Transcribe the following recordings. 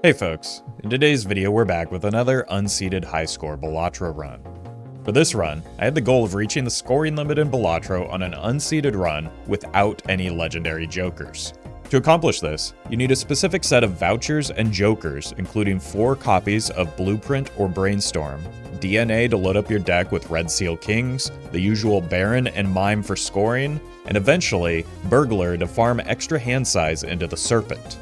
Hey folks, in today's video we're back with another unseeded high score Balatro run. For this run, I had the goal of reaching the scoring limit in Balatro on an unseeded run without any legendary jokers. To accomplish this, you need a specific set of Vouchers and Jokers, including 4 copies of Blueprint or Brainstorm, DNA to load up your deck with Red Seal Kings, the usual Baron and Mime for scoring, and eventually, Burglar to farm extra hand size into the Serpent.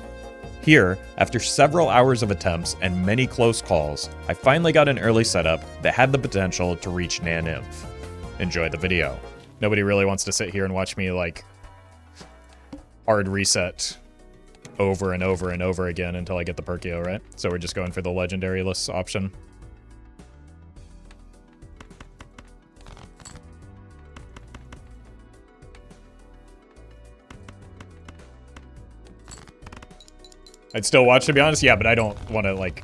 Here, after several hours of attempts and many close calls, I finally got an early setup that had the potential to reach nan-inf. Enjoy the video. Nobody really wants to sit here and watch me, like, hard reset over and over and over again until I get the Perkio, right? So we're just going for the legendary list option. I'd still watch, to be honest. Yeah, but I don't want to, like,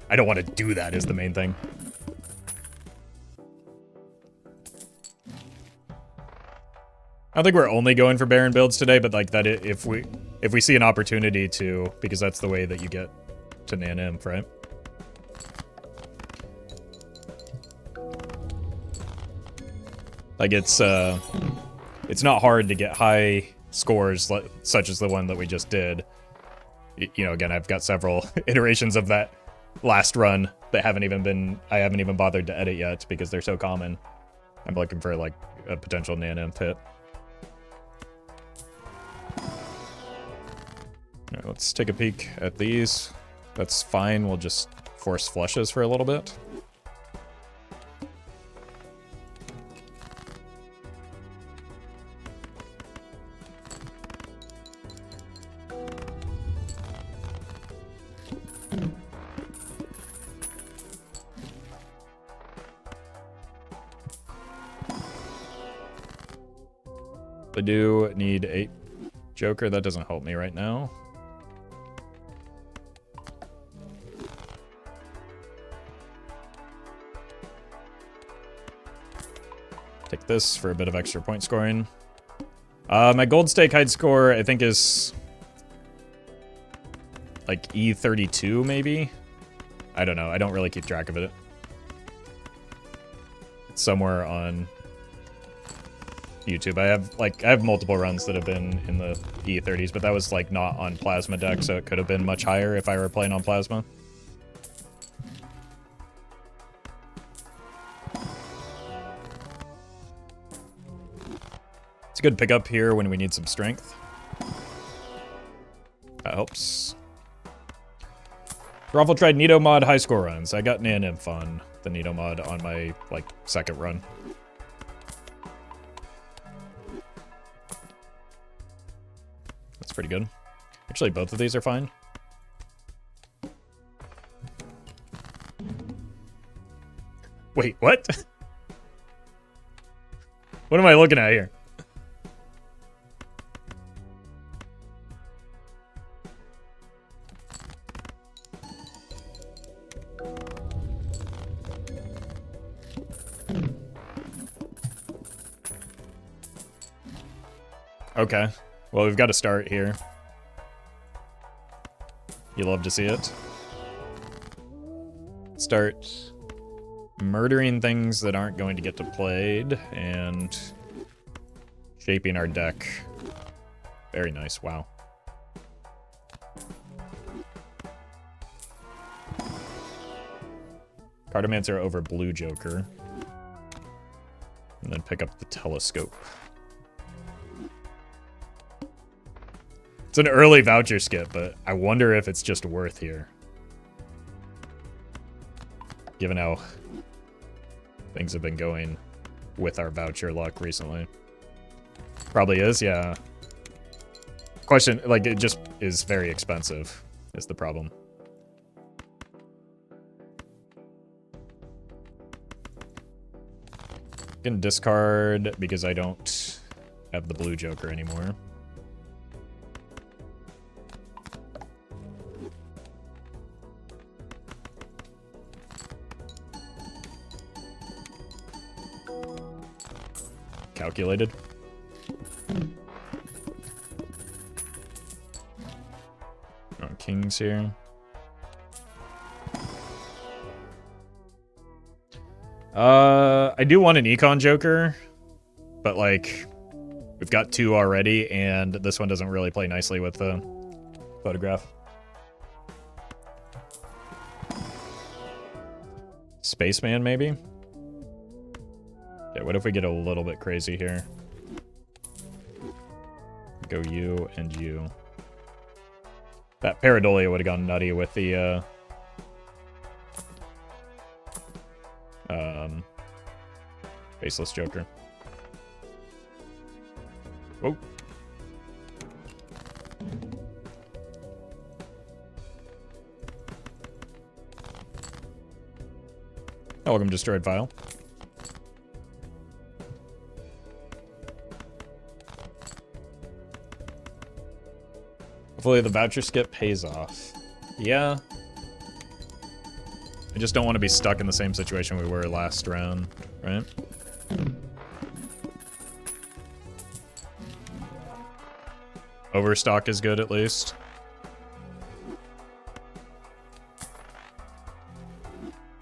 I don't want to do that is the main thing. I don't think we're only going for Baron builds today, but like that if we see an opportunity to, because that's the way that you get to nan-inf, right? Like it's not hard to get high scores such as the one that we just did. You know, again, I've got several iterations of that last run that I haven't even bothered to edit yet because they're so common. I'm looking for like a potential nan-inf hit. All right, let's take a peek at these. That's fine. We'll just force flushes for a little bit. I do need a Joker. That doesn't help me right now. Take this for a bit of extra point scoring. My gold stake hide score, I think, is like E32, maybe? I don't know. I don't really keep track of it. It's somewhere on YouTube. I have multiple runs that have been in the E30s, but that was like not on Plasma deck, so it could have been much higher if I were playing on Plasma. It's a good pickup here when we need some strength. That helps. Roffle tried Nito mod high score runs. I got nan-inf on the Nito mod on my like second run. That's pretty good. Actually, both of these are fine. Wait, what? What am I looking at here? Okay. Well, we've got to start here. You love to see it. Start murdering things that aren't going to get to played and shaping our deck. Very nice. Wow. Cartomancer over Blue Joker. And then pick up the Telescope. It's an early Voucher skip, but I wonder if it's just worth here. Given how things have been going with our Voucher luck recently. Probably is, yeah. Question, like, it just is very expensive, is the problem. Can discard because I don't have the Blue Joker anymore. Calculated. Oh, kings here. I do want an econ joker, but like we've got 2 already, and this one doesn't really play nicely with the photograph. Spaceman, maybe? Okay, what if we get a little bit crazy here? Go you and you. That Pareidolia would have gone nutty with the, faceless Joker. Whoa. Oh, welcome, destroyed file. Hopefully the voucher skip pays off. Yeah. I just don't want to be stuck in the same situation we were last round, right? Overstock is good, at least.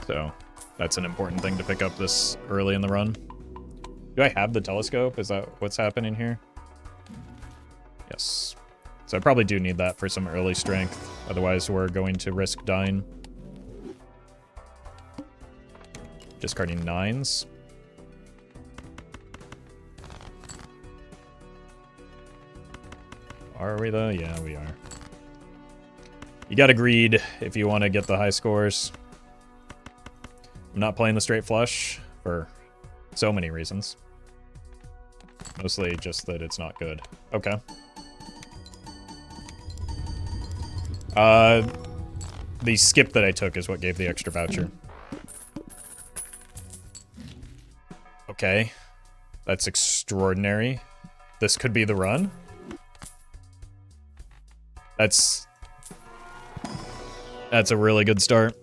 So, that's an important thing to pick up this early in the run. Do I have the telescope? Is that what's happening here? Yes. So I probably do need that for some early strength. Otherwise, we're going to risk dying. Discarding 9s. Are we though? Yeah, we are. You gotta greed if you want to get the high scores. I'm not playing the straight flush for so many reasons. Mostly just that it's not good. Okay. The skip that I took is what gave the extra voucher. Okay. That's extraordinary. This could be the run. That's a really good start.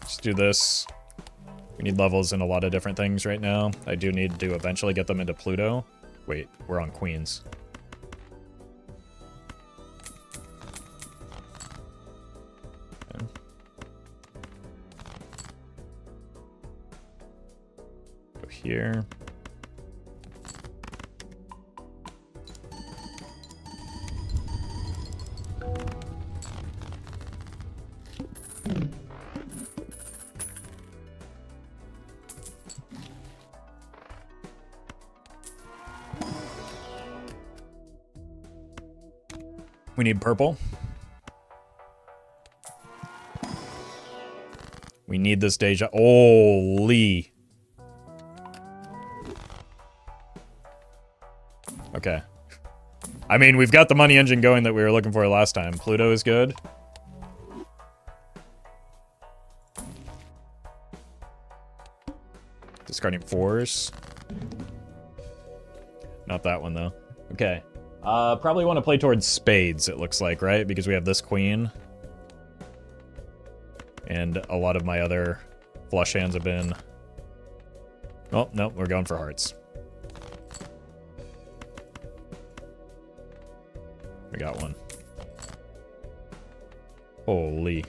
Let's do this. We need levels in a lot of different things right now. I do need to eventually get them into Pluto. Wait, we're on Queens. Okay. Go here. We need purple. We need this deja. Holy. Okay. I mean, we've got the money engine going that we were looking for last time. Pluto is good. Discarding 4s. Not that one, though. Okay. Probably want to play towards spades, it looks like, right? Because we have this queen. And a lot of my other flush hands have been... Oh, no, we're going for hearts. We got one. Holy.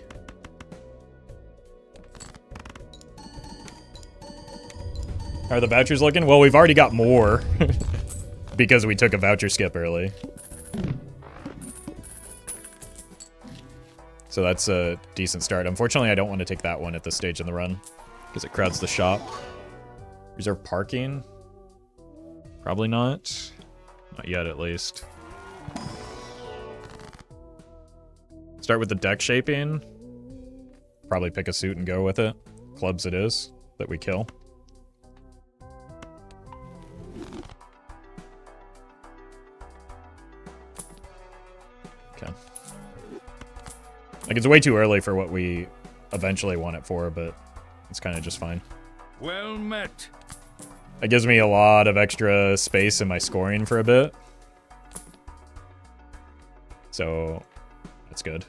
How are the vouchers looking? Well, we've already got more. Because we took a voucher skip early. So that's a decent start. Unfortunately, I don't want to take that one at this stage in the run. Because it crowds the shop. Reserve parking? Probably not. Not yet, at least. Start with the deck shaping. Probably pick a suit and go with it. Clubs it is, that we kill. Okay. Like, it's way too early for what we eventually want it for, but it's kind of just fine. Well met. It gives me a lot of extra space in my scoring for a bit. So, that's good.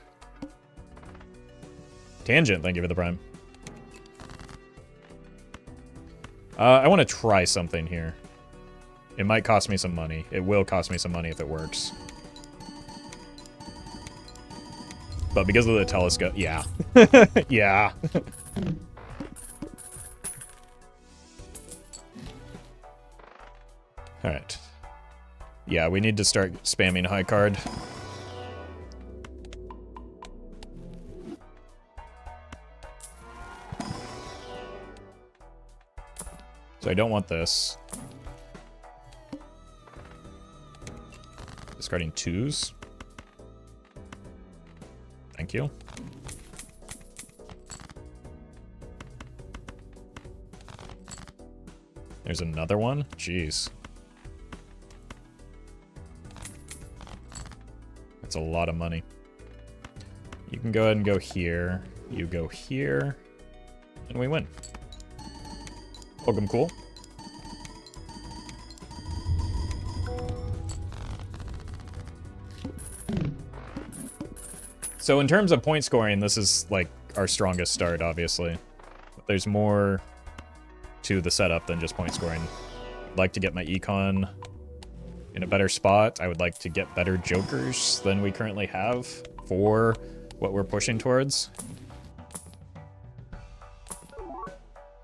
Tangent, thank you for the prime. I want to try something here. It might cost me some money. It will cost me some money if it works. But because of the telescope, yeah. Yeah. Alright. Yeah, we need to start spamming high card. So I don't want this. Discarding 2s. Thank you. There's another one? Jeez. That's a lot of money. You can go ahead and go here. You go here. And we win. Welcome, cool. So in terms of point scoring, this is like our strongest start, obviously. But there's more to the setup than just point scoring. I'd like to get my econ in a better spot. I would like to get better jokers than we currently have for what we're pushing towards.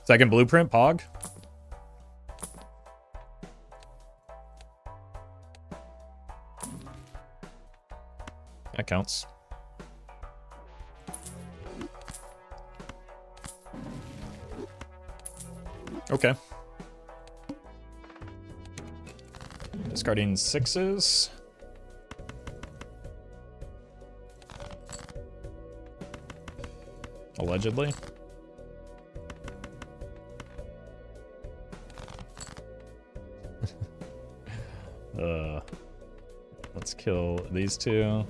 Second blueprint, Pog. That counts. Okay. Discarding 6s. Allegedly. Let's kill these two.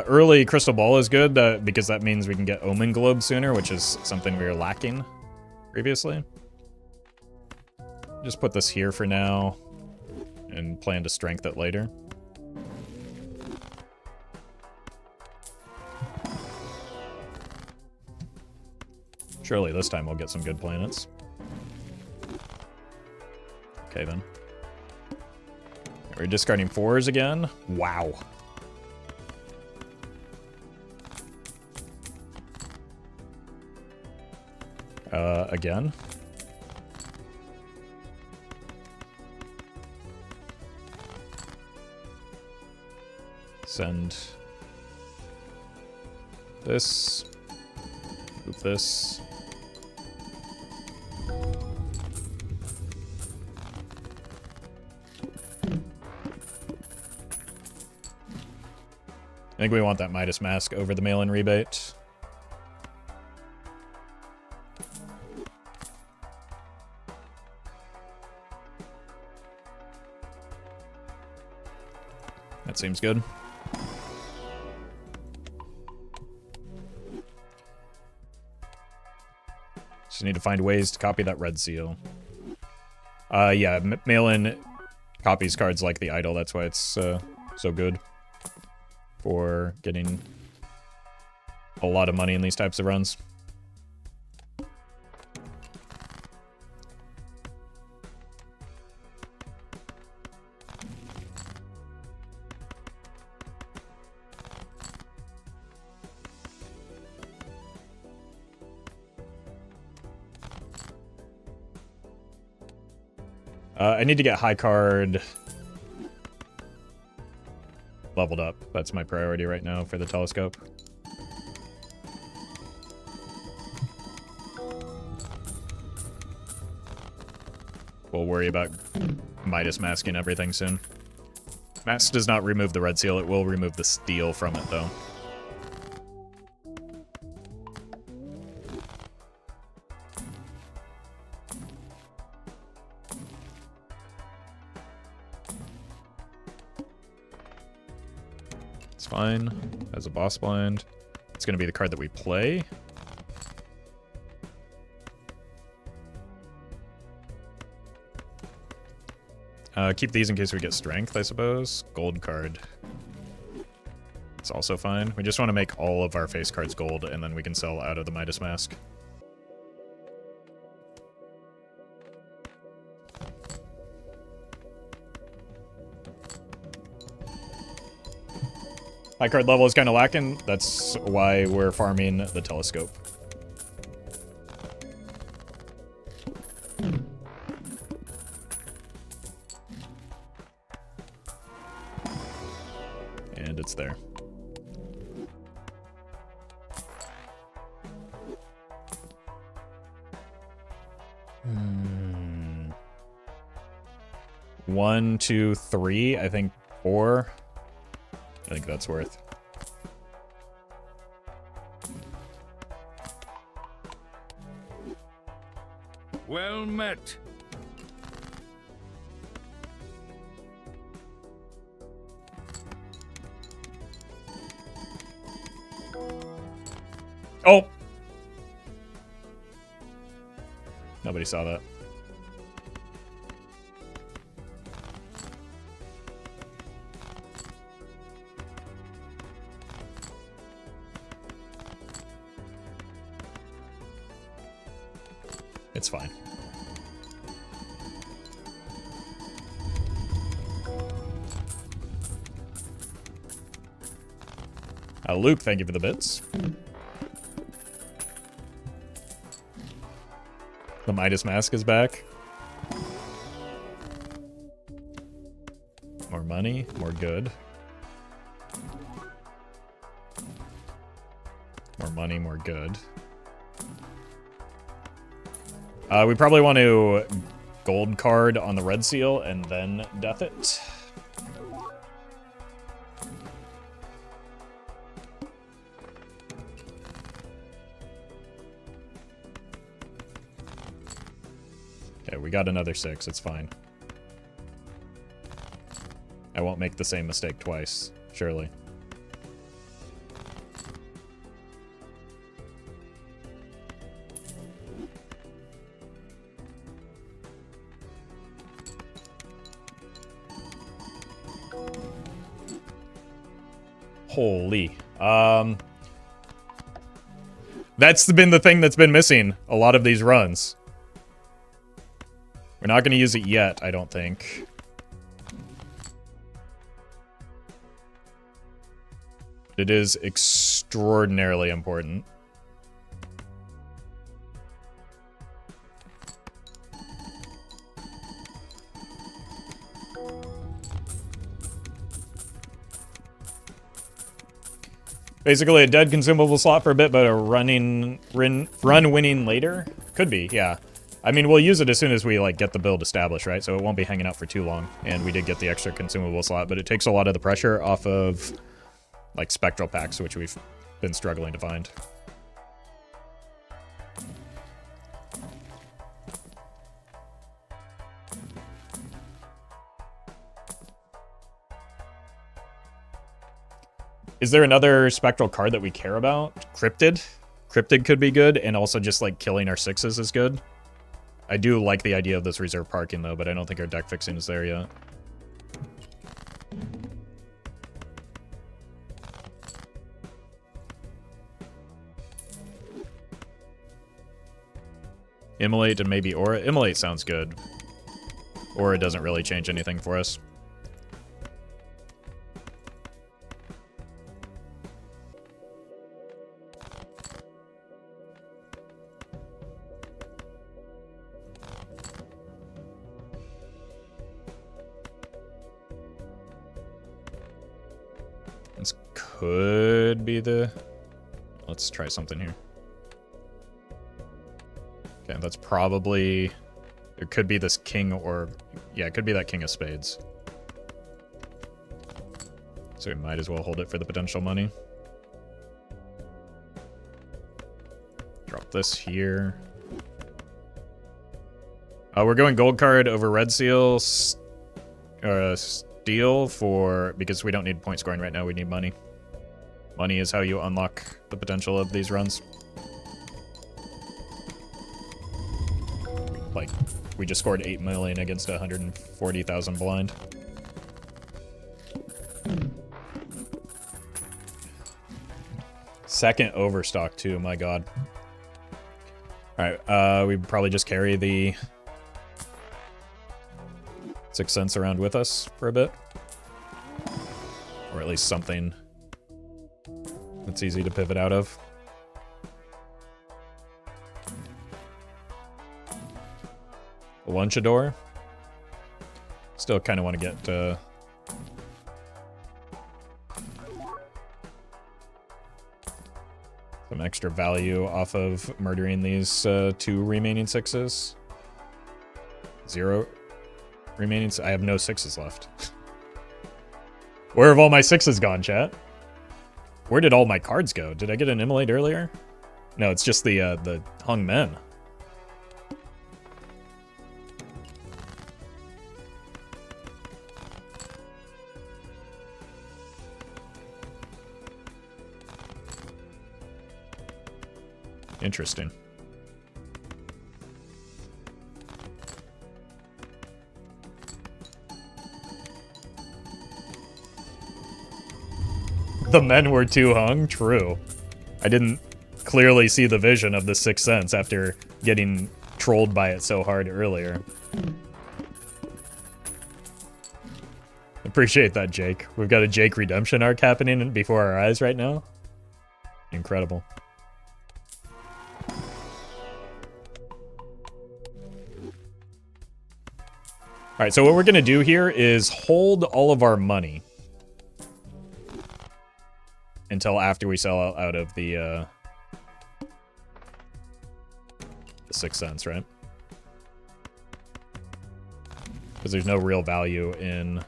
Early Crystal Ball is good because that means we can get Omen Globe sooner, which is something we were lacking previously. Just put this here for now and plan to strength it later. Surely this time we'll get some good planets. Okay then. We're discarding 4s again. Wow. Again. Send this. Move this. I think we want that Midas mask over the mail-in rebate. That seems good. Just need to find ways to copy that red seal. Yeah, mail-in copies cards like the idol. That's why it's so good for getting a lot of money in these types of runs. I need to get high card leveled up. That's my priority right now for the telescope. We'll worry about Midas masking everything soon. Mask does not remove the red seal. It will remove the steel from it, though. It's fine. As a boss blind. It's going to be the card that we play. Keep these in case we get strength, I suppose. Gold card. It's also fine. We just want to make all of our face cards gold, and then we can sell out of the Midas mask. High card level is kind of lacking. That's why we're farming the telescope. And it's there. One, two, three. I think 4. I think that's worth. Well met. Oh! Nobody saw that. It's fine. Luke, thank you for the bits. The Midas mask is back. More money, more good. More money, more good. We probably want to gold card on the red seal and then death it. Okay, we got another 6, it's fine. I won't make the same mistake twice, surely. Holy. That's been the thing that's been missing a lot of these runs. We're not going to use it yet, I don't think. It is extraordinarily important. Basically a dead consumable slot for a bit, but a run winning later? Could be, yeah. I mean, we'll use it as soon as we, like, get the build established, right? So it won't be hanging out for too long. And we did get the extra consumable slot, but it takes a lot of the pressure off of, like, spectral packs, which we've been struggling to find. Is there another spectral card that we care about? Cryptid? Cryptid could be good, and also just, like, killing our 6s is good. I do like the idea of this reserve parking, though, but I don't think our deck fixing is there yet. Immolate and maybe Aura. Immolate sounds good. Aura doesn't really change anything for us. This could be the... Let's try something here. Okay, that's probably... It could be this king or... Yeah, it could be that king of spades. So we might as well hold it for the potential money. Drop this here. We're going gold card over red seal. Steel for... Because we don't need point scoring right now, we need money. Money is how you unlock the potential of these runs. Like, we just scored 8 million against 140,000 blind. Second overstock too, my god. Alright, we probably just carry the 6 cents around with us for a bit. Or at least something that's easy to pivot out of. Lunchador. Still kind of want to get some extra value off of murdering these 2 remaining 6s. 0 remaining. I have no 6s left. Where have all my 6s gone, chat? Where did all my cards go? Did I get an immolate earlier? No, it's just the hung men. Interesting. The men were too hung? True. I didn't clearly see the vision of the 6 cents after getting trolled by it so hard earlier. Appreciate that, Jake. We've got a Jake redemption arc happening before our eyes right now. Incredible. Alright, so what we're gonna do here is hold all of our money until after we sell out of the 6 cents, right? Because there's no real value in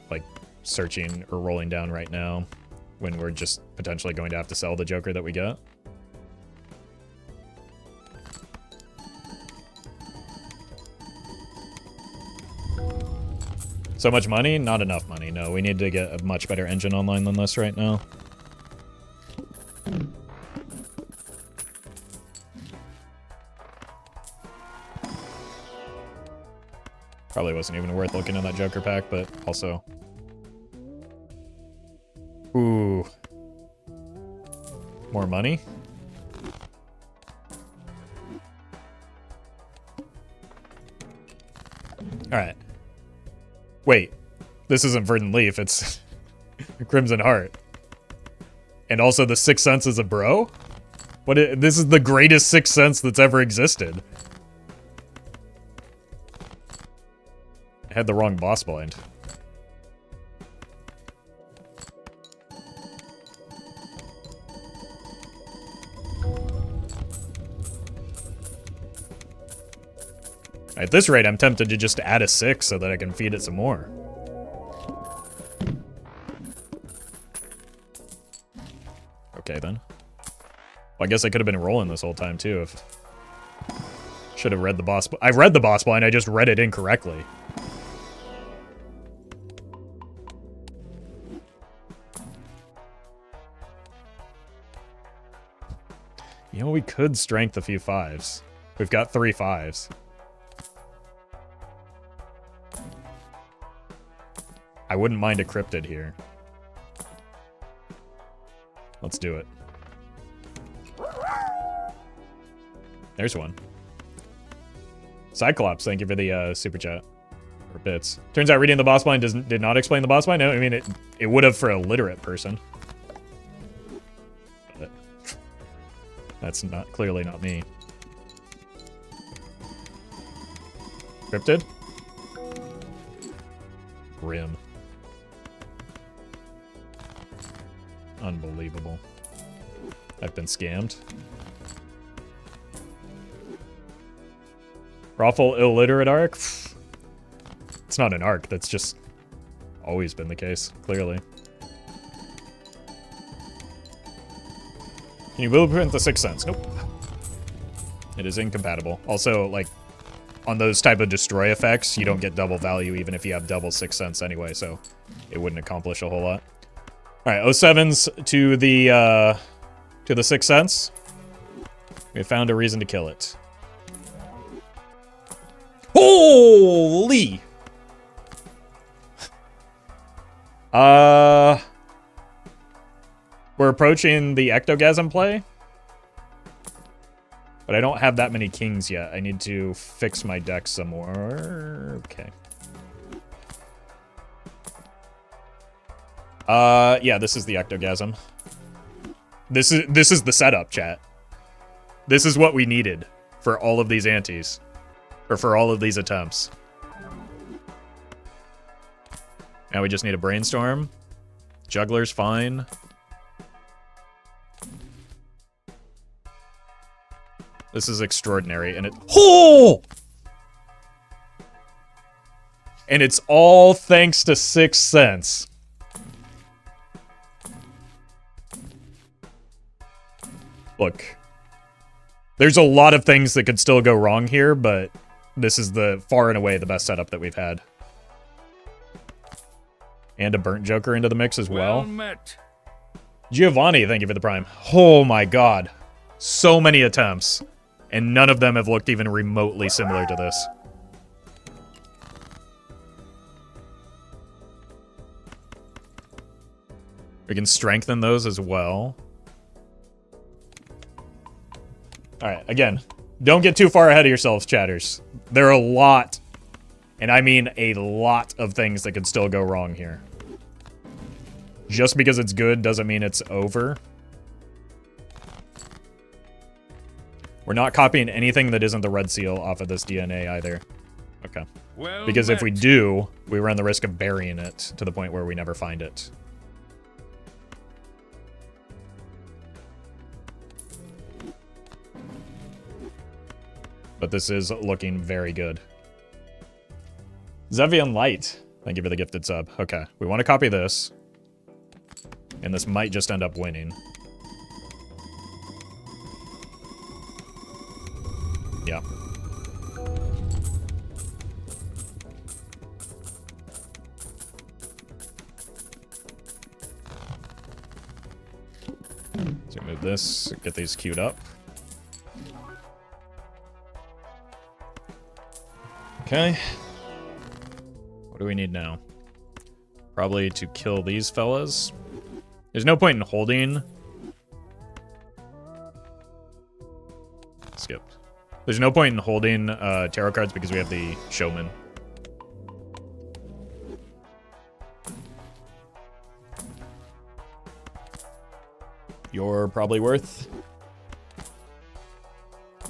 like searching or rolling down right now when we're just potentially going to have to sell the Joker that we got. So much money? Not enough money. No, we need to get a much better engine online than this right now. Probably wasn't even worth looking at that Joker pack, but also... Ooh. More money? Alright. Wait, this isn't Verdant Leaf, it's Crimson Heart. And also the 6 cents is a bro? This is the greatest 6 cents that's ever existed. I had the wrong boss blind. At this rate, I'm tempted to just add a 6 so that I can feed it some more. Okay, then. Well, I guess I could have been rolling this whole time, too. If should have read the boss... I read the boss blind, I just read it incorrectly. You know, we could strength a few 5s. We've got 3 5s. I wouldn't mind a cryptid here. Let's do it. There's one. Cyclops, thank you for the super chat. Or bits. Turns out reading the boss blind did not explain the boss blind. No, I mean, it would have for a literate person. But that's clearly not me. Cryptid? Grim. Unbelievable. I've been scammed. Roffle illiterate arc? It's not an arc, that's just always been the case, clearly. Can you blueprint the 6 cents? Nope. It is incompatible. Also, like, on those type of destroy effects, you don't get double value even if you have double 6 cents anyway, so it wouldn't accomplish a whole lot. Alright, 07s to the 6 cents. We found a reason to kill it. Holy! approaching the ectogasm play. But I don't have that many kings yet. I need to fix my deck some more. Okay. Yeah, this is the ectogasm. This is the setup, chat. This is what we needed for all of these antes. Or for all of these attempts. Now we just need a brainstorm. Juggler's fine. This is extraordinary, and it— Oh! And it's all thanks to 6 cents. Look. There's a lot of things that could still go wrong here, but this is the far and away the best setup that we've had. And a burnt joker into the mix as well. Met. Giovanni, thank you for the prime. Oh my god. So many attempts. And none of them have looked even remotely similar to this. We can strengthen those as well. Alright, again, don't get too far ahead of yourselves, chatters. There are a lot, and I mean a lot of things that could still go wrong here. Just because it's good doesn't mean it's over. We're not copying anything that isn't the red seal off of this DNA either. Okay. Well because if met. we do, we run the risk of burying it to the point where we never find it. But this is looking very good. Zevian Light, thank you for the gifted sub. Okay, we want to copy this. And this might just end up winning. Yeah. So move this, get these queued up. Okay. What do we need now? Probably to kill these fellas. There's no point in holding. Skip. There's no point in holding tarot cards because we have the showman. You're probably worth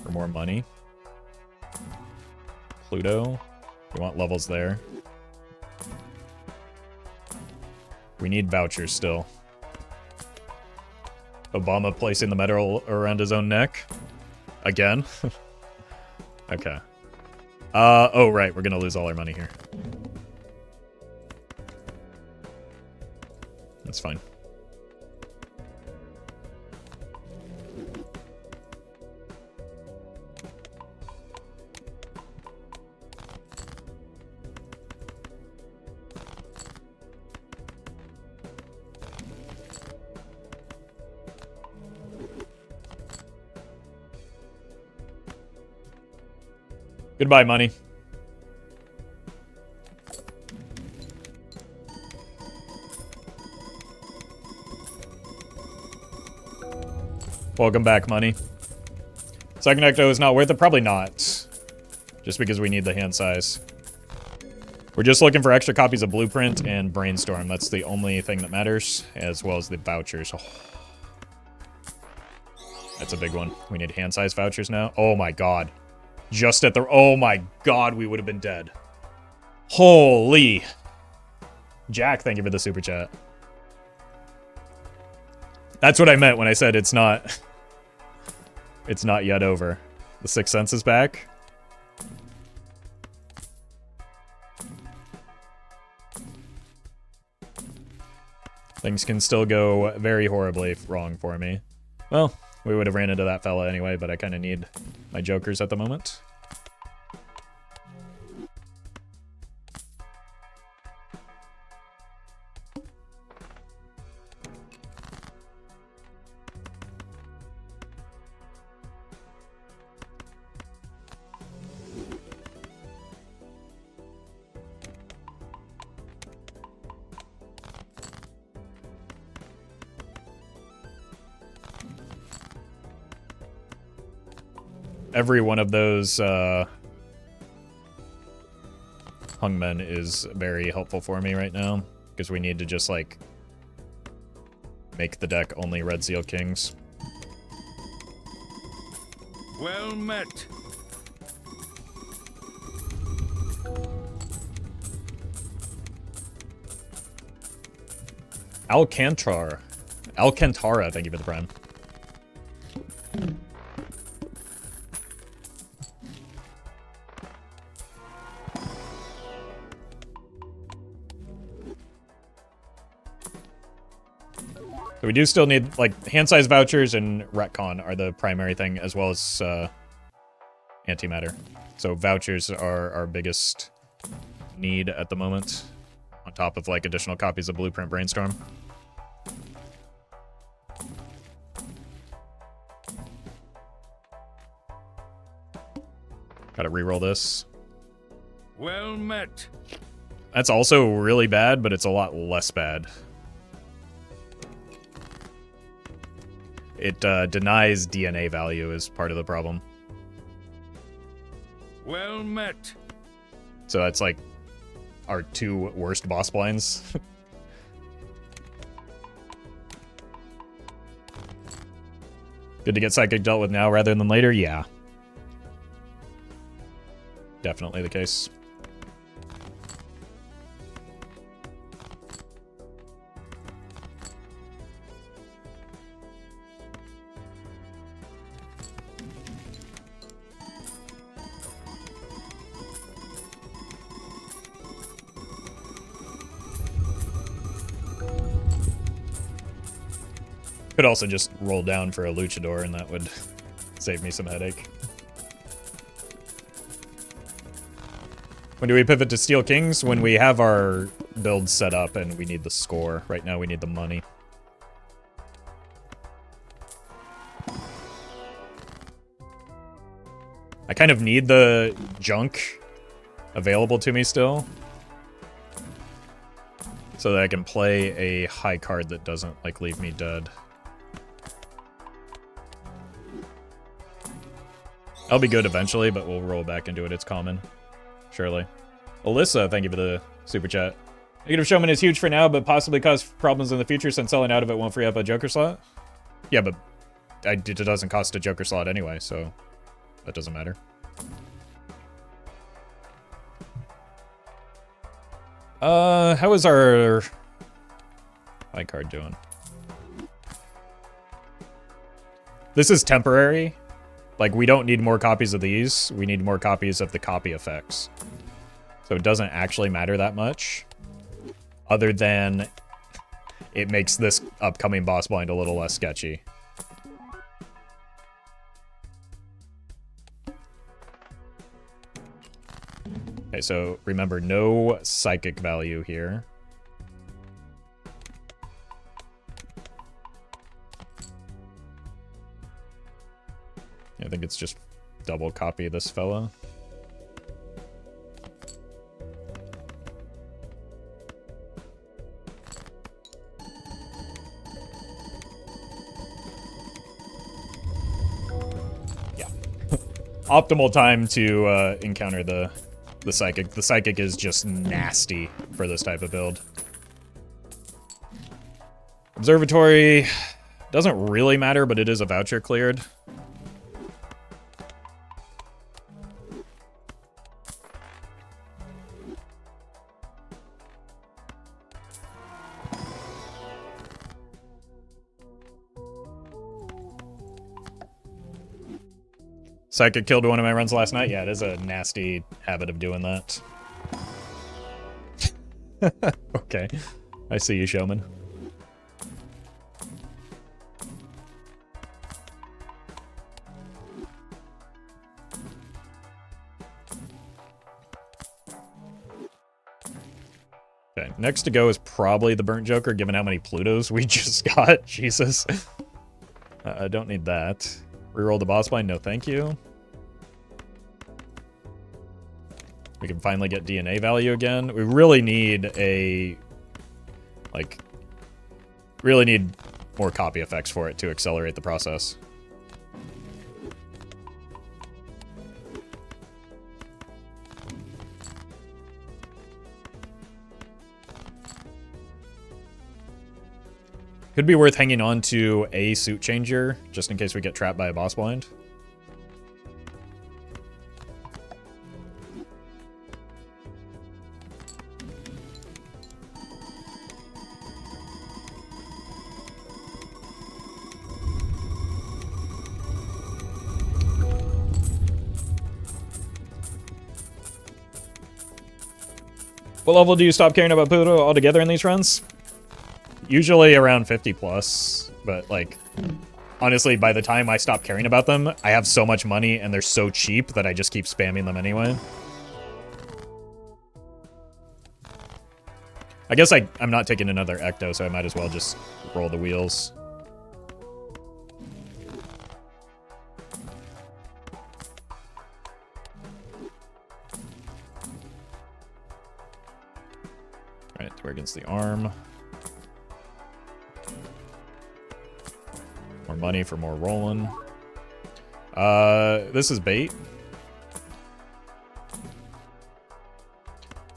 for more money. Pluto. We want levels there. We need vouchers still. Obama placing the medal around his own neck. Again. Okay. Oh, right. We're going to lose all our money here. That's fine. Goodbye, money. Welcome back, money. Second ecto is not worth it? Probably not. Just because we need the hand size. We're just looking for extra copies of Blueprint and Brainstorm. That's the only thing that matters, as well as the vouchers. Oh. That's a big one. We need hand size vouchers now. Oh my god. Just at the— oh my god, we would have been dead. Holy. Jack, thank you for the super chat. That's what I meant when I said it's not... it's not yet over. The Sixth Sense is back. Things can still go very horribly wrong for me. Well, we would have ran into that fella anyway, but I kind of need my jokers at the moment. every one of those hungmen is very helpful for me right now, because we need to just, like, make the deck only Red Seal Kings. Well met. Alcantara, thank you for the prime. So we do still need, like, hand-size vouchers and retcon are the primary thing, as well as antimatter. So vouchers are our biggest need at the moment, on top of, like, additional copies of Blueprint Brainstorm. Gotta reroll this. Well met. That's also really bad, but it's a lot less bad. It denies DNA value is part of the problem. Well met. So that's like our two worst boss blinds. Good to get Psychic dealt with now rather than later? Yeah. Definitely the case. Could also just roll down for a luchador and that would save me some headache. When do we pivot to Steel Kings? When we have our build set up and we need the score. Right now we need the money. I kind of need the junk available to me still, so that I can play a high card that doesn't, like, leave me dead. I'll be good eventually, but we'll roll back into it. It's common. Surely. Alyssa, thank you for the super chat. Negative Showman is huge for now, but possibly cause problems in the future since selling out of it won't free up a Joker slot. Yeah, but it doesn't cost a Joker slot anyway, so that doesn't matter. How is our high card doing? This is temporary. Like, we don't need more copies of these. We need more copies of the copy effects. So it doesn't actually matter that much. Other than it makes this upcoming boss blind a little less sketchy. Okay, so remember, no psychic value here. I think it's just double copy this fella. Yeah. Optimal time to encounter the psychic. The psychic is just nasty for this type of build. Observatory doesn't really matter, but it is a voucher cleared. Psychic killed one of my runs last night. Yeah, it is a nasty habit of doing that. Okay. I see you, Showman. Okay, next to go is probably the Burnt Joker, given how many Plutos we just got. Jesus. I don't need that. Reroll the boss blind, no thank you. We can finally get DNA value again. We really need a, like, really need more copy effects for it to accelerate the process. Could be worth hanging on to a suit changer, just in case we get trapped by a boss blind. What level do you stop caring about Pluto altogether in these runs? Usually around 50 plus, but like, honestly, by the time I stop caring about them, I have so much money and they're so cheap that I just keep spamming them anyway. I guess I'm not taking another Ecto, so I might as well just roll the wheels. Alright, we're against the arm. More money for more rolling. This is bait.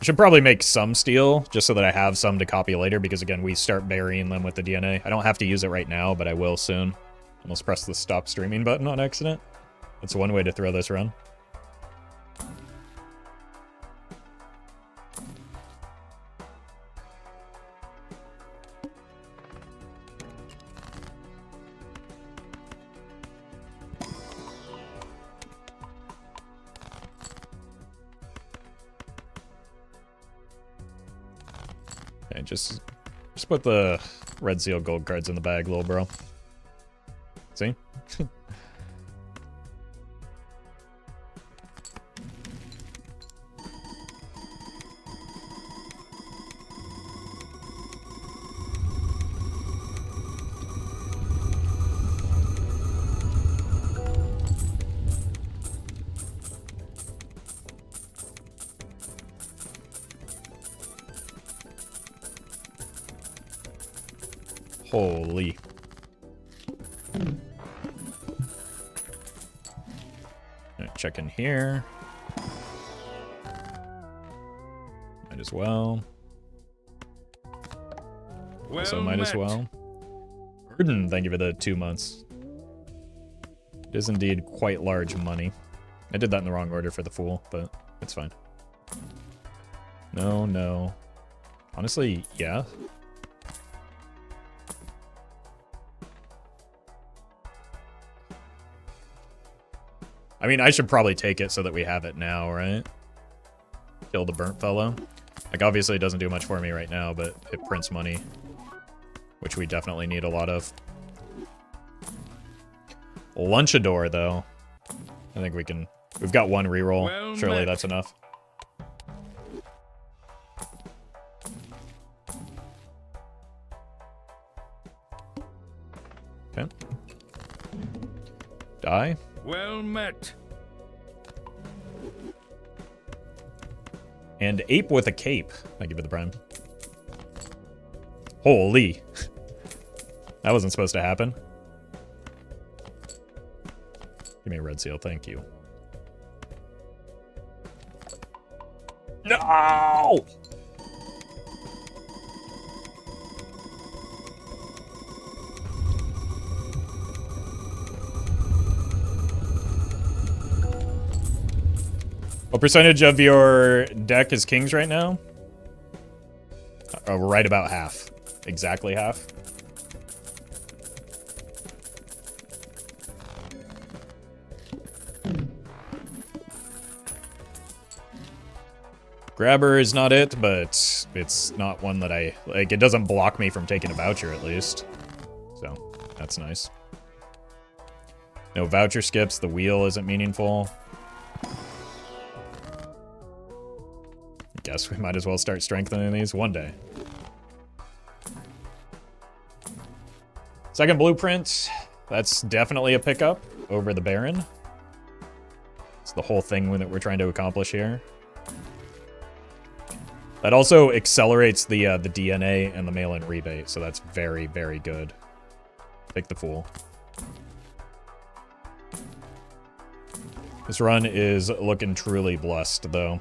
I should probably make some steel, just so that I have some to copy later, because again, we start burying them with the DNA. I don't have to use it right now, but I will soon. Almost press the stop streaming button on accident. That's one way to throw this run. Okay, just put the red seal gold cards in the bag, little bro. See? Holy. Check in here. Might as well. Also might as well. Burden, thank you for the 2 months. It is indeed quite large money. I did that in the wrong order for the Fool, but it's fine. No, no. Honestly, yeah. I mean, I should probably take it so that we have it now, right? Kill the burnt fellow. Like, obviously it doesn't do much for me right now, but it prints money, which we definitely need a lot of. Lunchador, though. I think we can... We've got one reroll. Well, surely that's enough. Okay. Die. Well met. And ape with a cape. Thank you for the prime. Holy. That wasn't supposed to happen. Give me a red seal, thank you. No! What percentage of your deck is kings right now? Oh, we're right about half. Exactly half. Grabber is not it, but it's not one that I... Like, it doesn't block me from taking a voucher, at least. So, that's nice. No voucher skips. The wheel isn't meaningful. Guess we might as well start strengthening these one day. Second blueprint. That's definitely a pickup over the Baron. It's the whole thing that we're trying to accomplish here. That also accelerates the DNA and the mail-in rebate, so that's very, very good. Take the Fool. This run is looking truly blessed, though.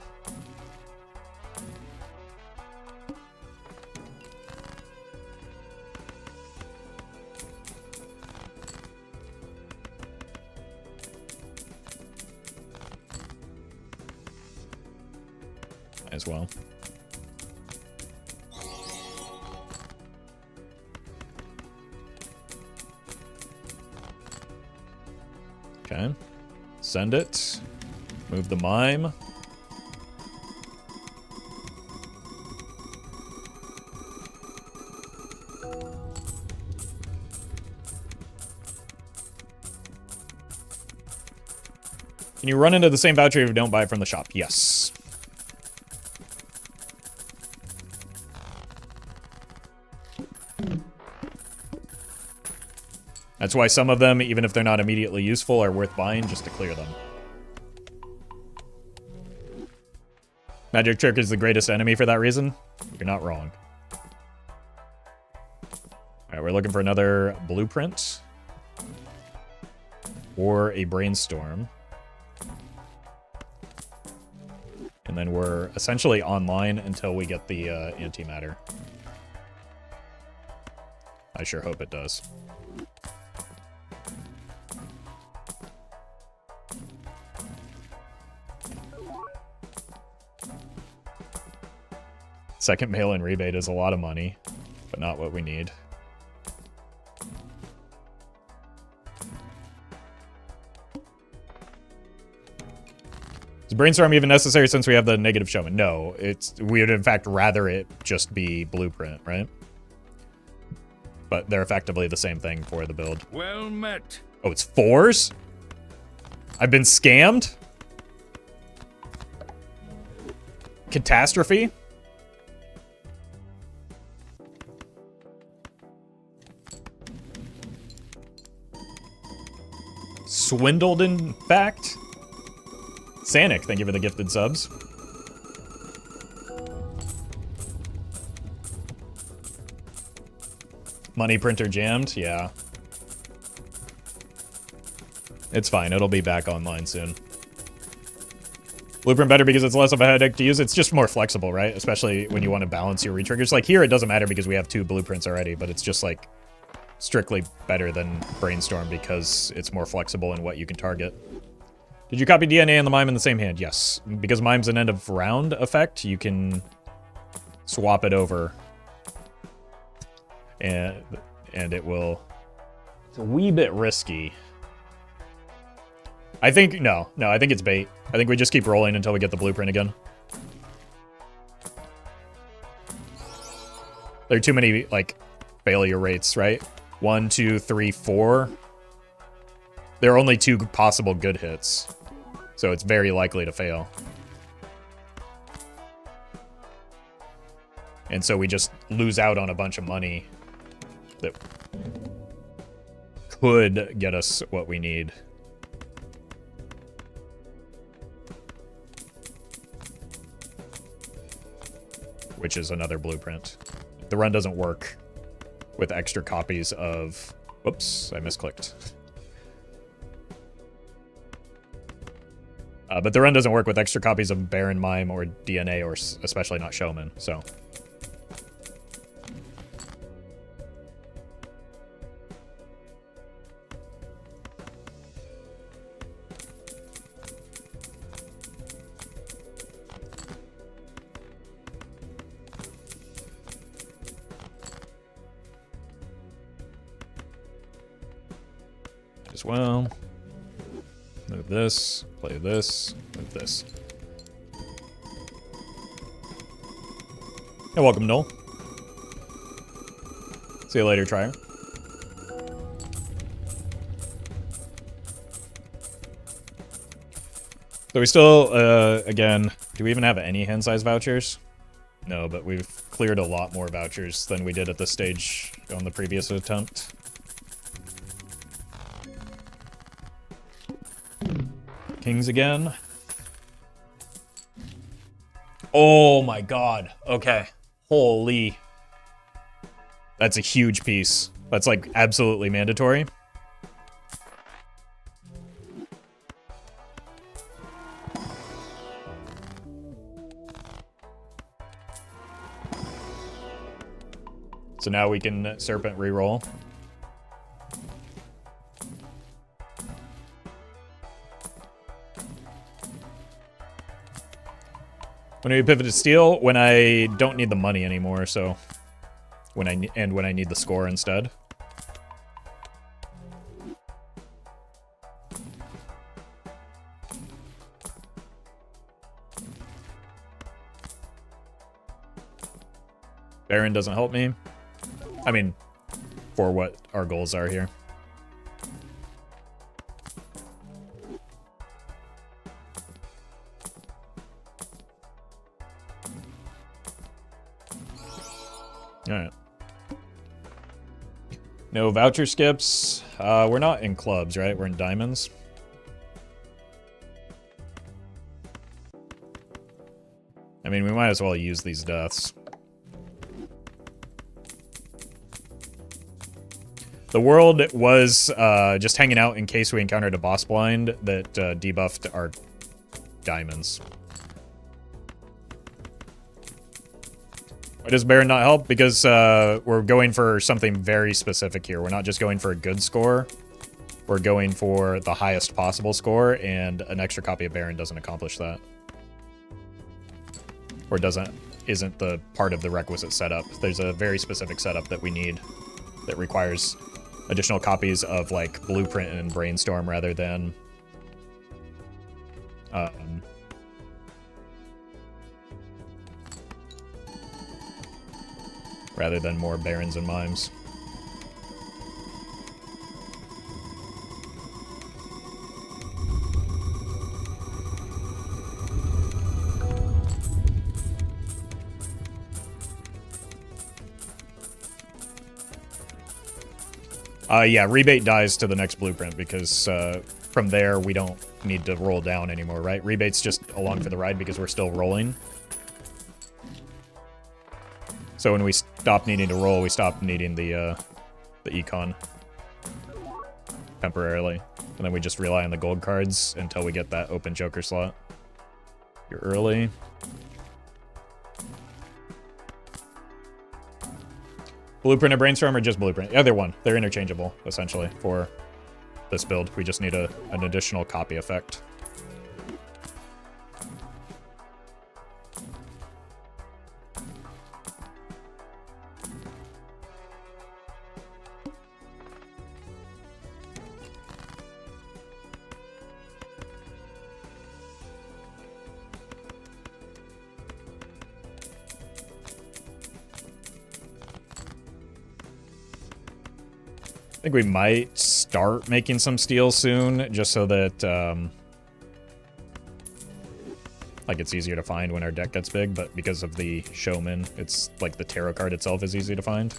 as well. Okay. Send it. Move the mime. Can you run into the same voucher if you don't buy it from the shop? Yes. That's why some of them, even if they're not immediately useful, are worth buying just to clear them. Magic trick is the greatest enemy for that reason. You're not wrong. Alright, we're looking for another blueprint. Or a brainstorm. And then we're essentially online until we get the antimatter. I sure hope it does. Second mail-in rebate is a lot of money, but not what we need. Is Brainstorm even necessary since we have the negative showman? No, we would in fact rather it just be blueprint, right? But they're effectively the same thing for the build. Well met. Oh, it's 4s? I've been scammed? Catastrophe? Swindled, in fact? Sanic, thank you for the gifted subs. Money printer jammed? Yeah. It's fine, it'll be back online soon. Blueprint better because it's less of a headache to use. It's just more flexible, right? Especially when you want to balance your retriggers. Like here, it doesn't matter because we have 2 blueprints already, but it's just like strictly better than Brainstorm because it's more flexible in what you can target. Did you copy DNA and the mime in the same hand? Yes. Because mime's an end of round effect, you can swap it over. And it will... It's a wee bit risky. I think... No, I think it's bait. I think we just keep rolling until we get the blueprint again. There are too many, like, failure rates, right? 1, 2, 3, 4. There are only 2 possible good hits. So it's very likely to fail. And so we just lose out on a bunch of money that could get us what we need. Which is another blueprint. The run doesn't work with extra copies of... Whoops, I misclicked. But the run doesn't work with extra copies of Baron, Mime, or DNA, or especially not Showman, so... As well. Move this, play this, move this. Hey, welcome, Noel. See you later, Trier. So we still, again, do we even have any hand size vouchers? No, but we've cleared a lot more vouchers than we did at this stage on the previous attempt. Kings again. Oh my god. Okay. Holy. That's a huge piece. That's like absolutely mandatory. So now we can Serpent reroll. When do we pivot to steel? When I don't need the money anymore, so... when I need the score instead. Baron doesn't help me. I mean, for what our goals are here. Alright. No voucher skips. We're not in clubs, right? We're in diamonds. I mean, we might as well use these deaths. The world was just hanging out in case we encountered a boss blind that debuffed our diamonds. Why does Baron not help? Because we're going for something very specific here. We're not just going for a good score. We're going for the highest possible score, and an extra copy of Baron doesn't accomplish that. Or isn't the part of the requisite setup. There's a very specific setup that we need that requires additional copies of, like, Blueprint and Brainstorm rather than... rather than more Barons and Mimes. Yeah, rebate dies to the next blueprint because from there we don't need to roll down anymore, right? Rebate's just along for the ride because we're still rolling. So when we stop needing to roll, we stop needing the econ temporarily. And then we just rely on the gold cards until we get that open Joker slot. You're early. Blueprint and Brainstorm or just Blueprint? Either one. They're interchangeable, essentially, for this build. We just need an additional copy effect. I think we might start making some steel soon, just so that, like, it's easier to find when our deck gets big, but because of the Showman, it's, like, the tarot card itself is easy to find.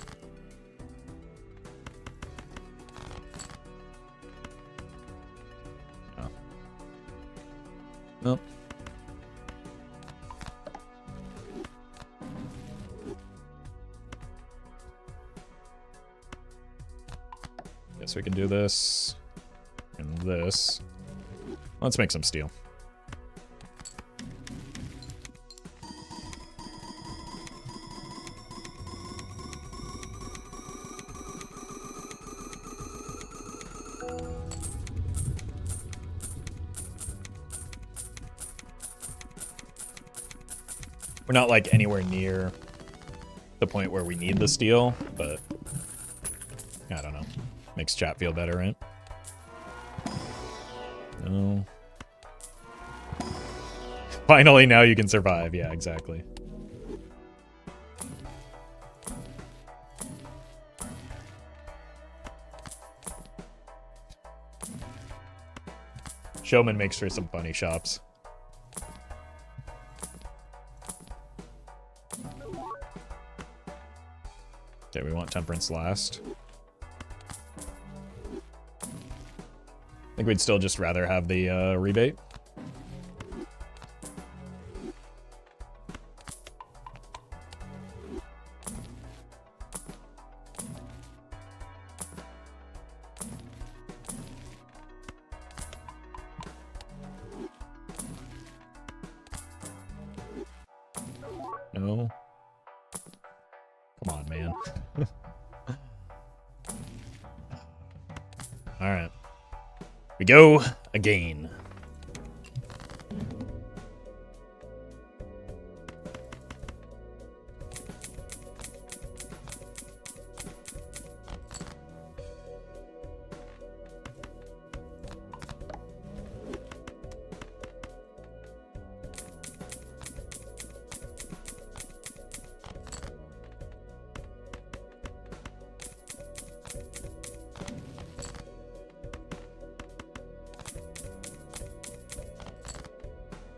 Oh. Nope. Guess we can do this and this. Let's make some steel. We're not like anywhere near the point where we need the steel, but I don't know. Makes chat feel better, right? No. Finally, now you can survive. Yeah, exactly. Showman makes for some funny shops. Okay, we want Temperance last. I think we'd still just rather have the rebate. No. Come on, man. All right. We go again.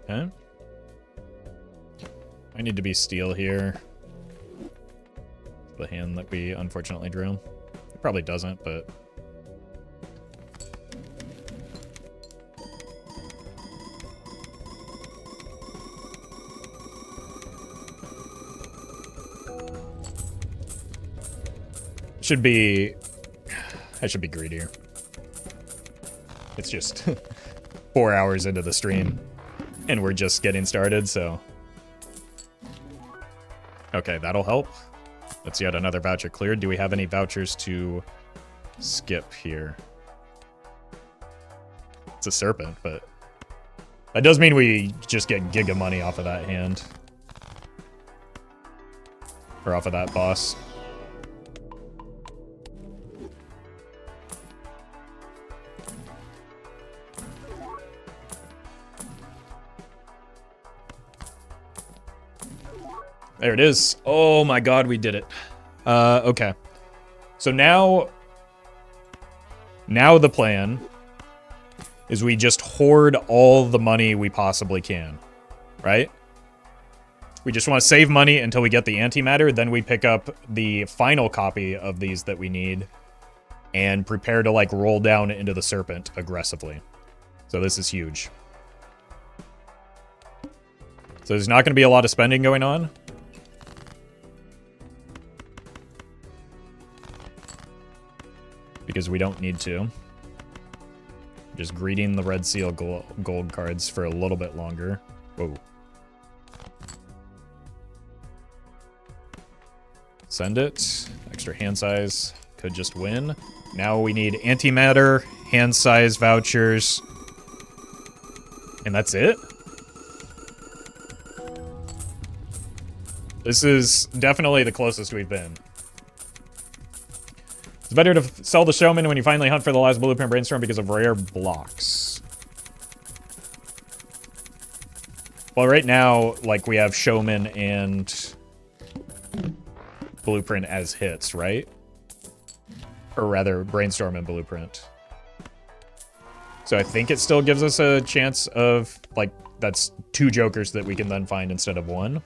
Okay. I need to be steel here. The hand that we unfortunately drew. It probably doesn't, but... Should be... I should be greedier. It's just 4 hours into the stream, and we're just getting started, so... Okay, that'll help. That's yet another voucher cleared. Do we have any vouchers to skip here? It's a Serpent, but... That does mean we just get giga money off of that hand. Or off of that boss. There it is. Oh my god, we did it. Okay. So now the plan is we just hoard all the money we possibly can, right? We just want to save money until we get the antimatter, then we pick up the final copy of these that we need and prepare to like roll down into the Serpent aggressively. So this is huge. So there's not going to be a lot of spending going on. Because we don't need to. Just greeting the Red Seal gold cards for a little bit longer. Whoa. Send it. Extra hand size. Could just win. Now we need antimatter, hand size vouchers. And that's it? This is definitely the closest we've been. It's better to sell the Showman when you finally hunt for the last Blueprint Brainstorm because of rare blocks. Well, right now, like, we have Showman and Blueprint as hits, right? Or rather, Brainstorm and Blueprint. So I think it still gives us a chance of, like, that's 2 Jokers that we can then find instead of 1.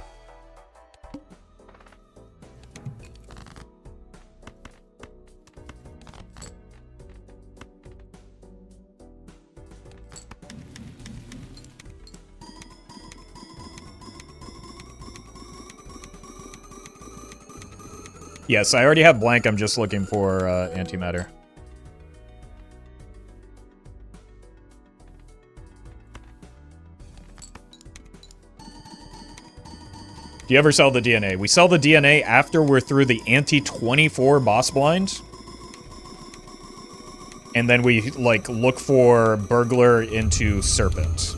Yes, I already have blank. I'm just looking for antimatter. Do you ever sell the DNA? We sell the DNA after we're through the ante 24 boss blind. And then we, like, look for Burglar into Serpent.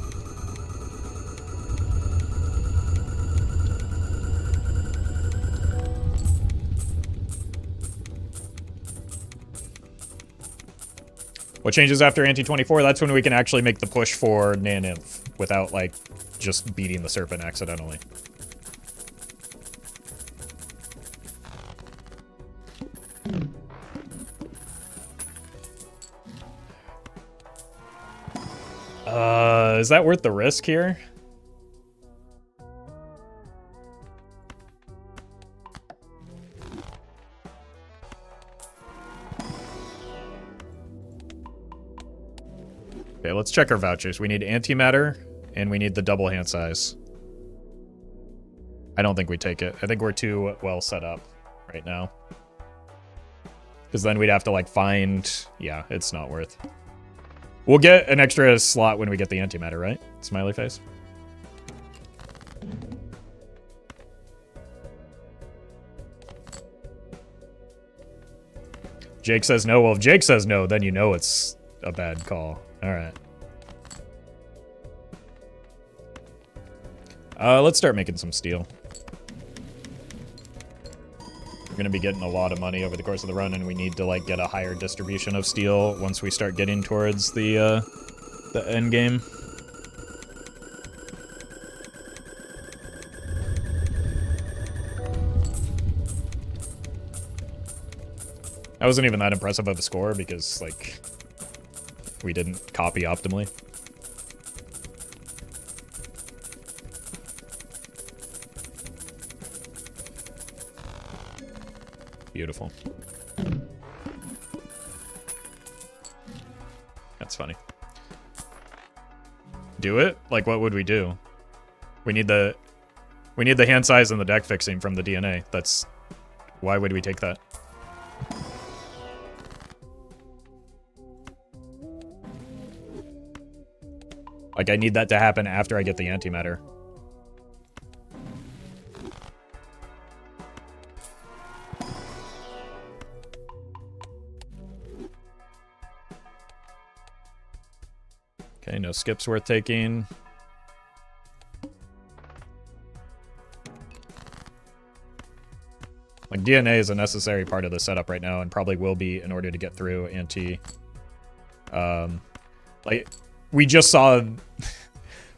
What changes after ante 24? That's when we can actually make the push for nan-inf without, like, just beating the Serpent accidentally. Is that worth the risk here? Okay, let's check our vouchers. We need antimatter, and we need the double hand size. I don't think we take it. I think we're too well set up right now. Because then we'd have to, like, find... Yeah, it's not worth. We'll get an extra slot when we get the antimatter, right? Smiley face. Jake says no. Well, if Jake says no, then you know it's a bad call. All right. Let's start making some steel. We're going to be getting a lot of money over the course of the run, and we need to, like, get a higher distribution of steel once we start getting towards the end game. That wasn't even that impressive of a score because, like, we didn't copy optimally. Beautiful. That's funny. Do it? Like, what would we do? We need the hand size and the deck fixing from the DNA. That's... Why would we take that? Like, I need that to happen after I get the antimatter. Okay, no skips worth taking. Like, DNA is a necessary part of the setup right now, and probably will be in order to get through ante. Like, we just saw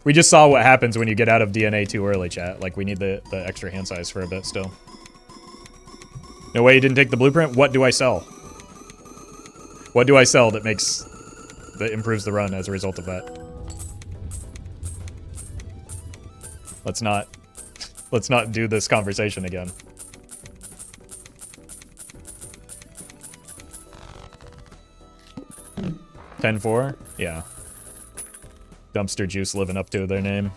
what happens when you get out of DNA too early, chat. Like, we need the extra hand size for a bit still. No way you didn't take the blueprint? What do I sell? What do I sell that improves the run as a result of that? Let's not do this conversation again. $10-4? Yeah. Dumpster Juice living up to their name.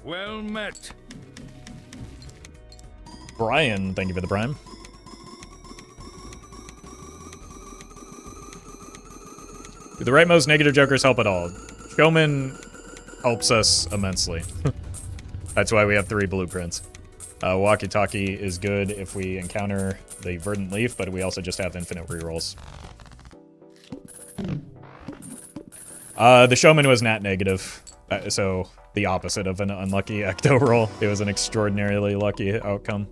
Well met. Brian, thank you for the prime. Do the rightmost negative jokers help at all? Showman helps us immensely. That's why we have 3 blueprints. Walkie-talkie is good if we encounter the verdant leaf, but we also just have infinite rerolls. The showman was nat negative, so the opposite of an unlucky ecto roll. It was an extraordinarily lucky outcome.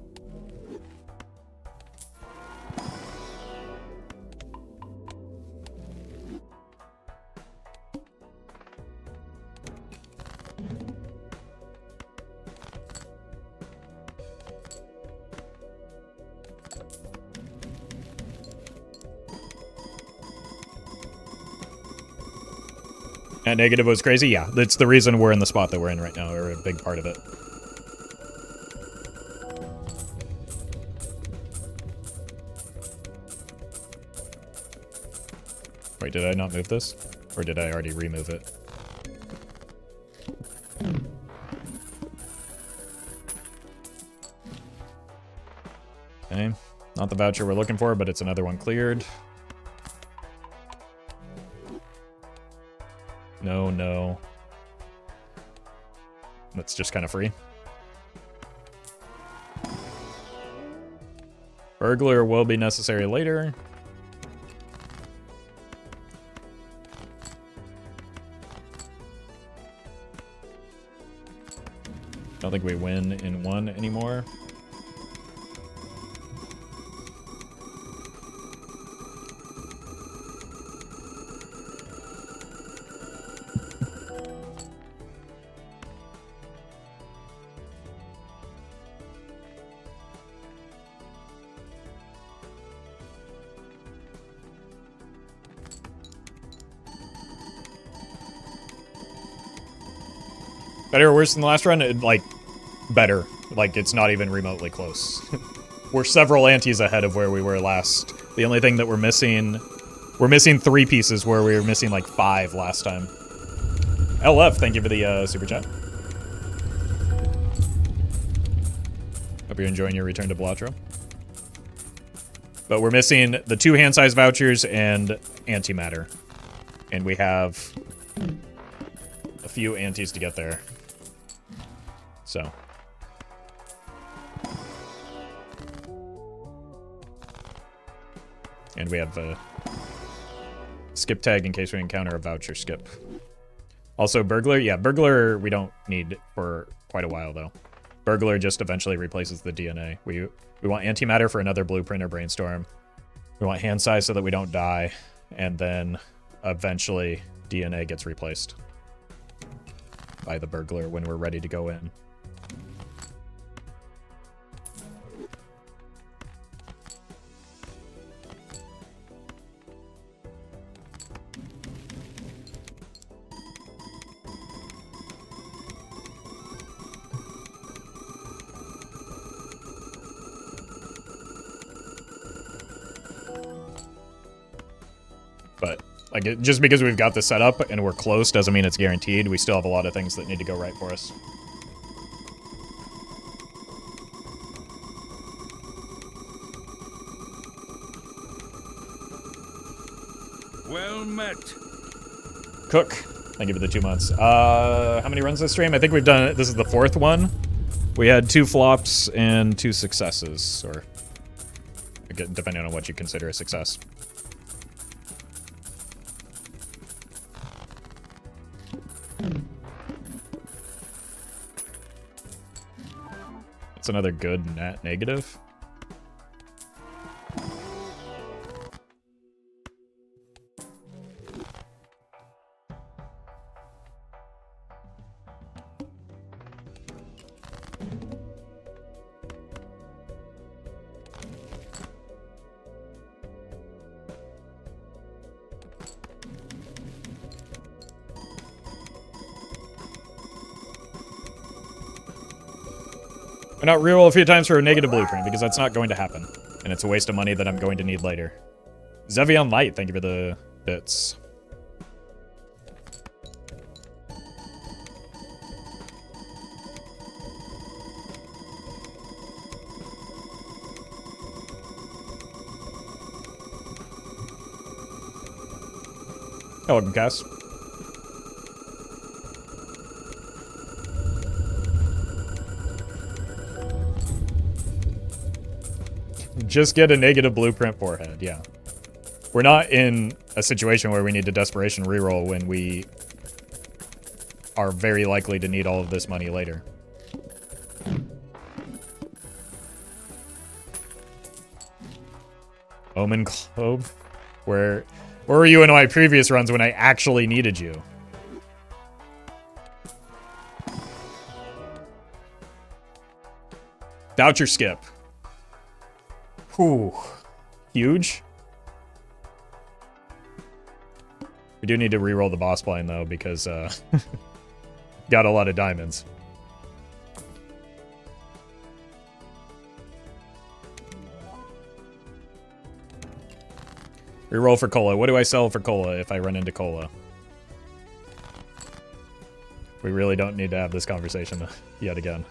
And negative was crazy? Yeah, that's the reason we're in the spot that we're in right now, or a big part of it. Wait, did I not move this? Or did I already remove it? Okay, not the voucher we're looking for, but it's another one cleared. No, no. That's just kind of free. Burglar will be necessary later. Don't think we win in 1 anymore. Better or worse than the last run? Like, better. Like, it's not even remotely close. We're several antes ahead of where we were last. The only thing that we're missing 3 pieces where we were missing like 5 last time. LF, thank you for the super chat. Hope you're enjoying your return to Balatro. But we're missing the 2 hand size vouchers and antimatter. And we have a few antes to get there. So. And we have a skip tag in case we encounter a voucher skip. Also, Burglar. Yeah, Burglar we don't need for quite a while, though. Burglar just eventually replaces the DNA. We want antimatter for another blueprint or brainstorm. We want hand size so that we don't die. And then eventually DNA gets replaced by the Burglar when we're ready to go in. Like, just because we've got this set up and we're close doesn't mean it's guaranteed. We still have a lot of things that need to go right for us. Well met. Cook. Thank you for the 2 months. How many runs this stream? I think we've done it. This is the 4th one. We had 2 flops and 2 successes, or again, depending on what you consider a success. It's another good net negative. Why not reroll a few times for a negative blueprint, because that's not going to happen. And it's a waste of money that I'm going to need later. Zevion Light, thank you for the bits. Oh, welcome, Cass. Just get a negative blueprint forehead, yeah. We're not in a situation where we need to desperation reroll when we are very likely to need all of this money later. Omen Globe? Where were you in my previous runs when I actually needed you? Voucher skip. Whew. Huge. We do need to reroll the boss blind though, because got a lot of diamonds. Reroll for cola. What do I sell for cola if I run into cola? We really don't need to have this conversation yet again.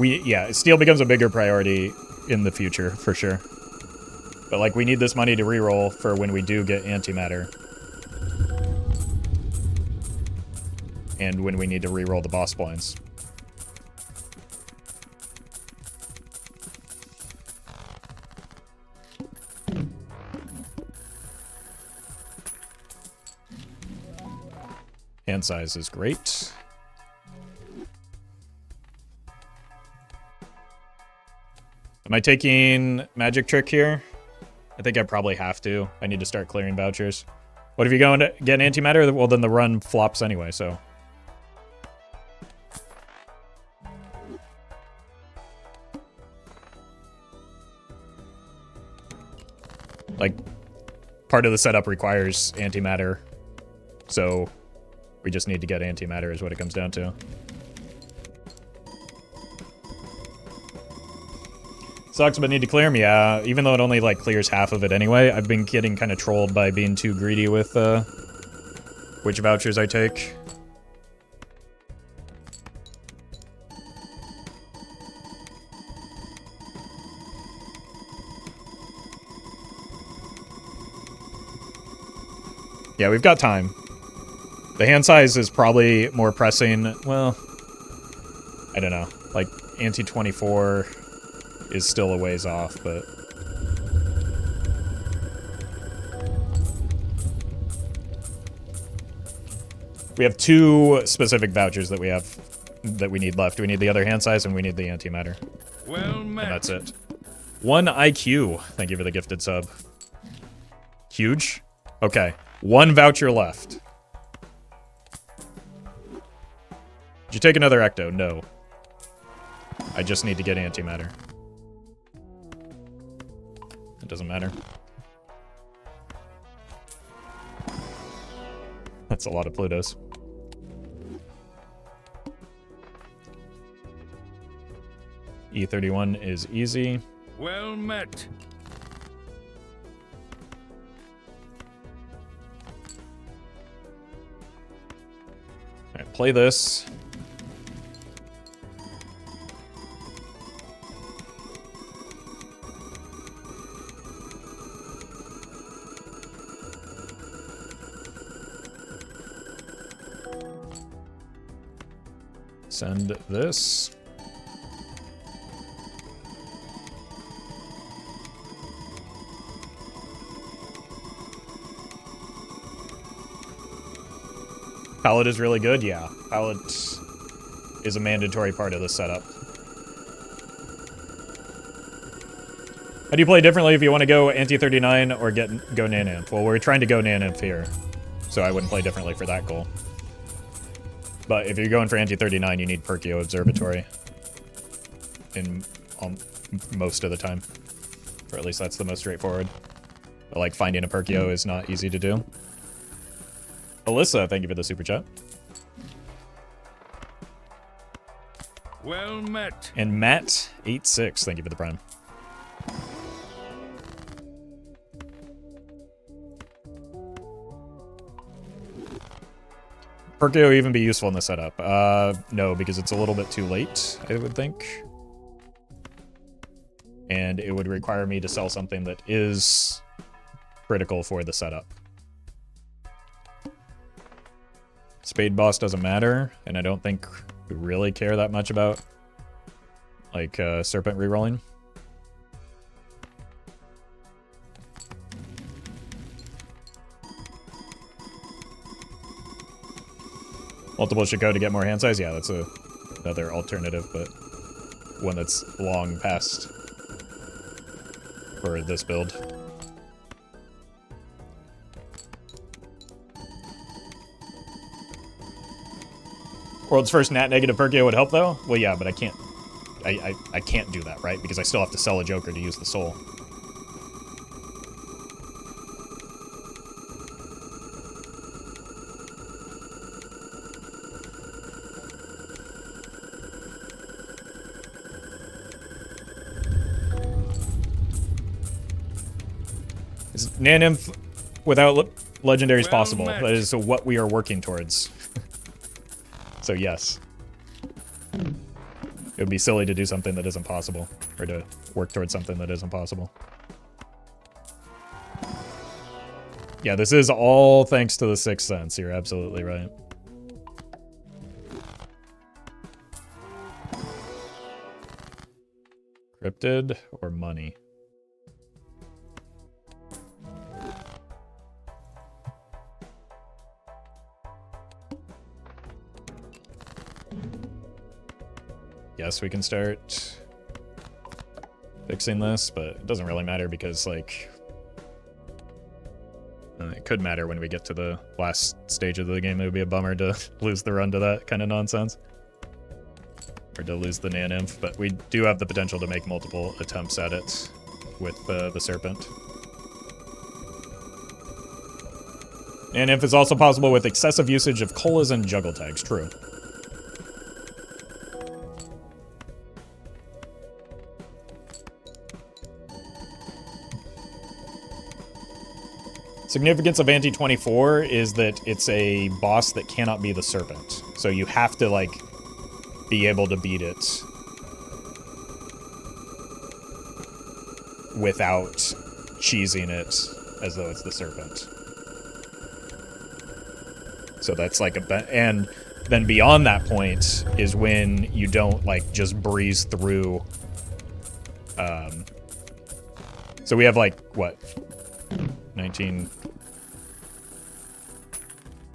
Yeah, steel becomes a bigger priority in the future, for sure. But, like, we need this money to reroll for when we do get antimatter. And when we need to reroll the boss blinds. Hand size is great. Am I taking magic trick here? I think I probably have to. I need to start clearing vouchers. What if you go and get antimatter? Well, then the run flops anyway, so. Like, part of the setup requires antimatter, so we just need to get antimatter is what it comes down to. Sucks, but need to clear them. Yeah, even though it only like clears half of it anyway. I've been getting kind of trolled by being too greedy with which vouchers I take. Yeah, we've got time. The hand size is probably more pressing. Well, I don't know. Like, anti-24 is still a ways off, but... We have 2 specific vouchers that we need left. We need the other hand size and we need the antimatter. Well met. And that's it. 1 IQ. Thank you for the gifted sub. Huge? Okay. One voucher left. Did you take another ecto? No. I just need to get antimatter. It doesn't matter. That's a lot of Plutos. E31 is easy. Well met. Alright, play this. Send this. Palette is really good, yeah. Palette is a mandatory part of the setup. How do you play differently if you want to go anti-39 or go nan-inf? Well, we're trying to go nan-inf here, so I wouldn't play differently for that goal. But if you're going for anti-39, you need Perkio Observatory in most of the time. Or at least that's the most straightforward. But like finding a Perkio is not easy to do. Alyssa, thank you for the super chat. Well met. And Matt86, thank you for the prime. Perkio even be useful in the setup? No, because it's a little bit too late, I would think. And it would require me to sell something that is critical for the setup. Spade boss doesn't matter, and I don't think we really care that much about, like, Serpent rerolling. Multiple should go to get more hand size? Yeah, that's another alternative, but one that's long past for this build. World's first nat negative Perkio would help though? Well, yeah, but I can't. I can't do that, right? Because I still have to sell a Joker to use the soul. Is nan-inf without legendaries possible? That is what we are working towards. So yes. It would be silly to do something that isn't possible, or to work towards something that isn't possible. Yeah, this is all thanks to the Sixth Sense. You're absolutely right. Cryptid or money? Yes, we can start fixing this, but it doesn't really matter because, like, it could matter when we get to the last stage of the game. It would be a bummer to lose the run to that kind of nonsense. Or to lose the nan-inf, but we do have the potential to make multiple attempts at it with the Serpent. Nan-inf is also possible with excessive usage of colas and juggle tags, true. Significance of Anti-24 is that it's a boss that cannot be the Serpent. So you have to, like, be able to beat it without cheesing it as though it's the Serpent. So that's like and then beyond that point is when you don't, like, just breeze through. So we have, like, what? 19.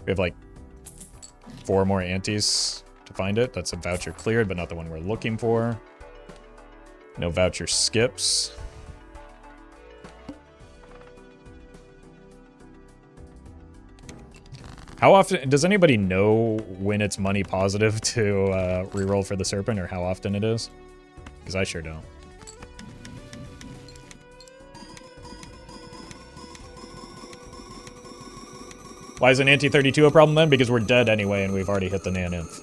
We have like 4 more antes to find it. That's a voucher cleared, but not the one we're looking for. No voucher skips. How often, does anybody know when it's money positive to reroll for the Serpent, or how often it is? Because I sure don't. Why is an ante 32 a problem then? Because we're dead anyway and we've already hit the nan-inf.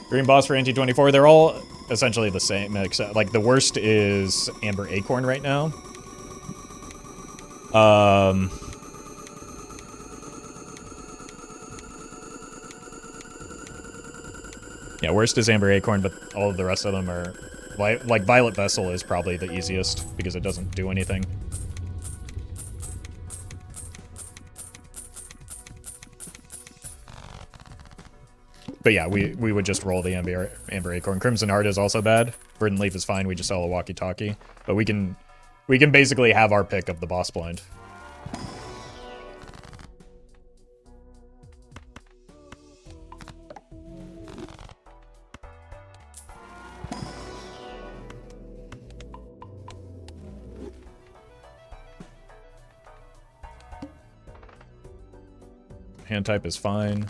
Green boss for ante 24, they're all essentially the same, except like the worst is Amber Acorn right now. Yeah, worst is Amber Acorn, but all of the rest of them are... Like, Violet Vessel is probably the easiest, because it doesn't do anything. But yeah, we would just roll the Amber Acorn. Crimson Heart is also bad. Verdant Leaf is fine, we just sell a walkie-talkie. But we can basically have our pick of the boss blind. Hand type is fine.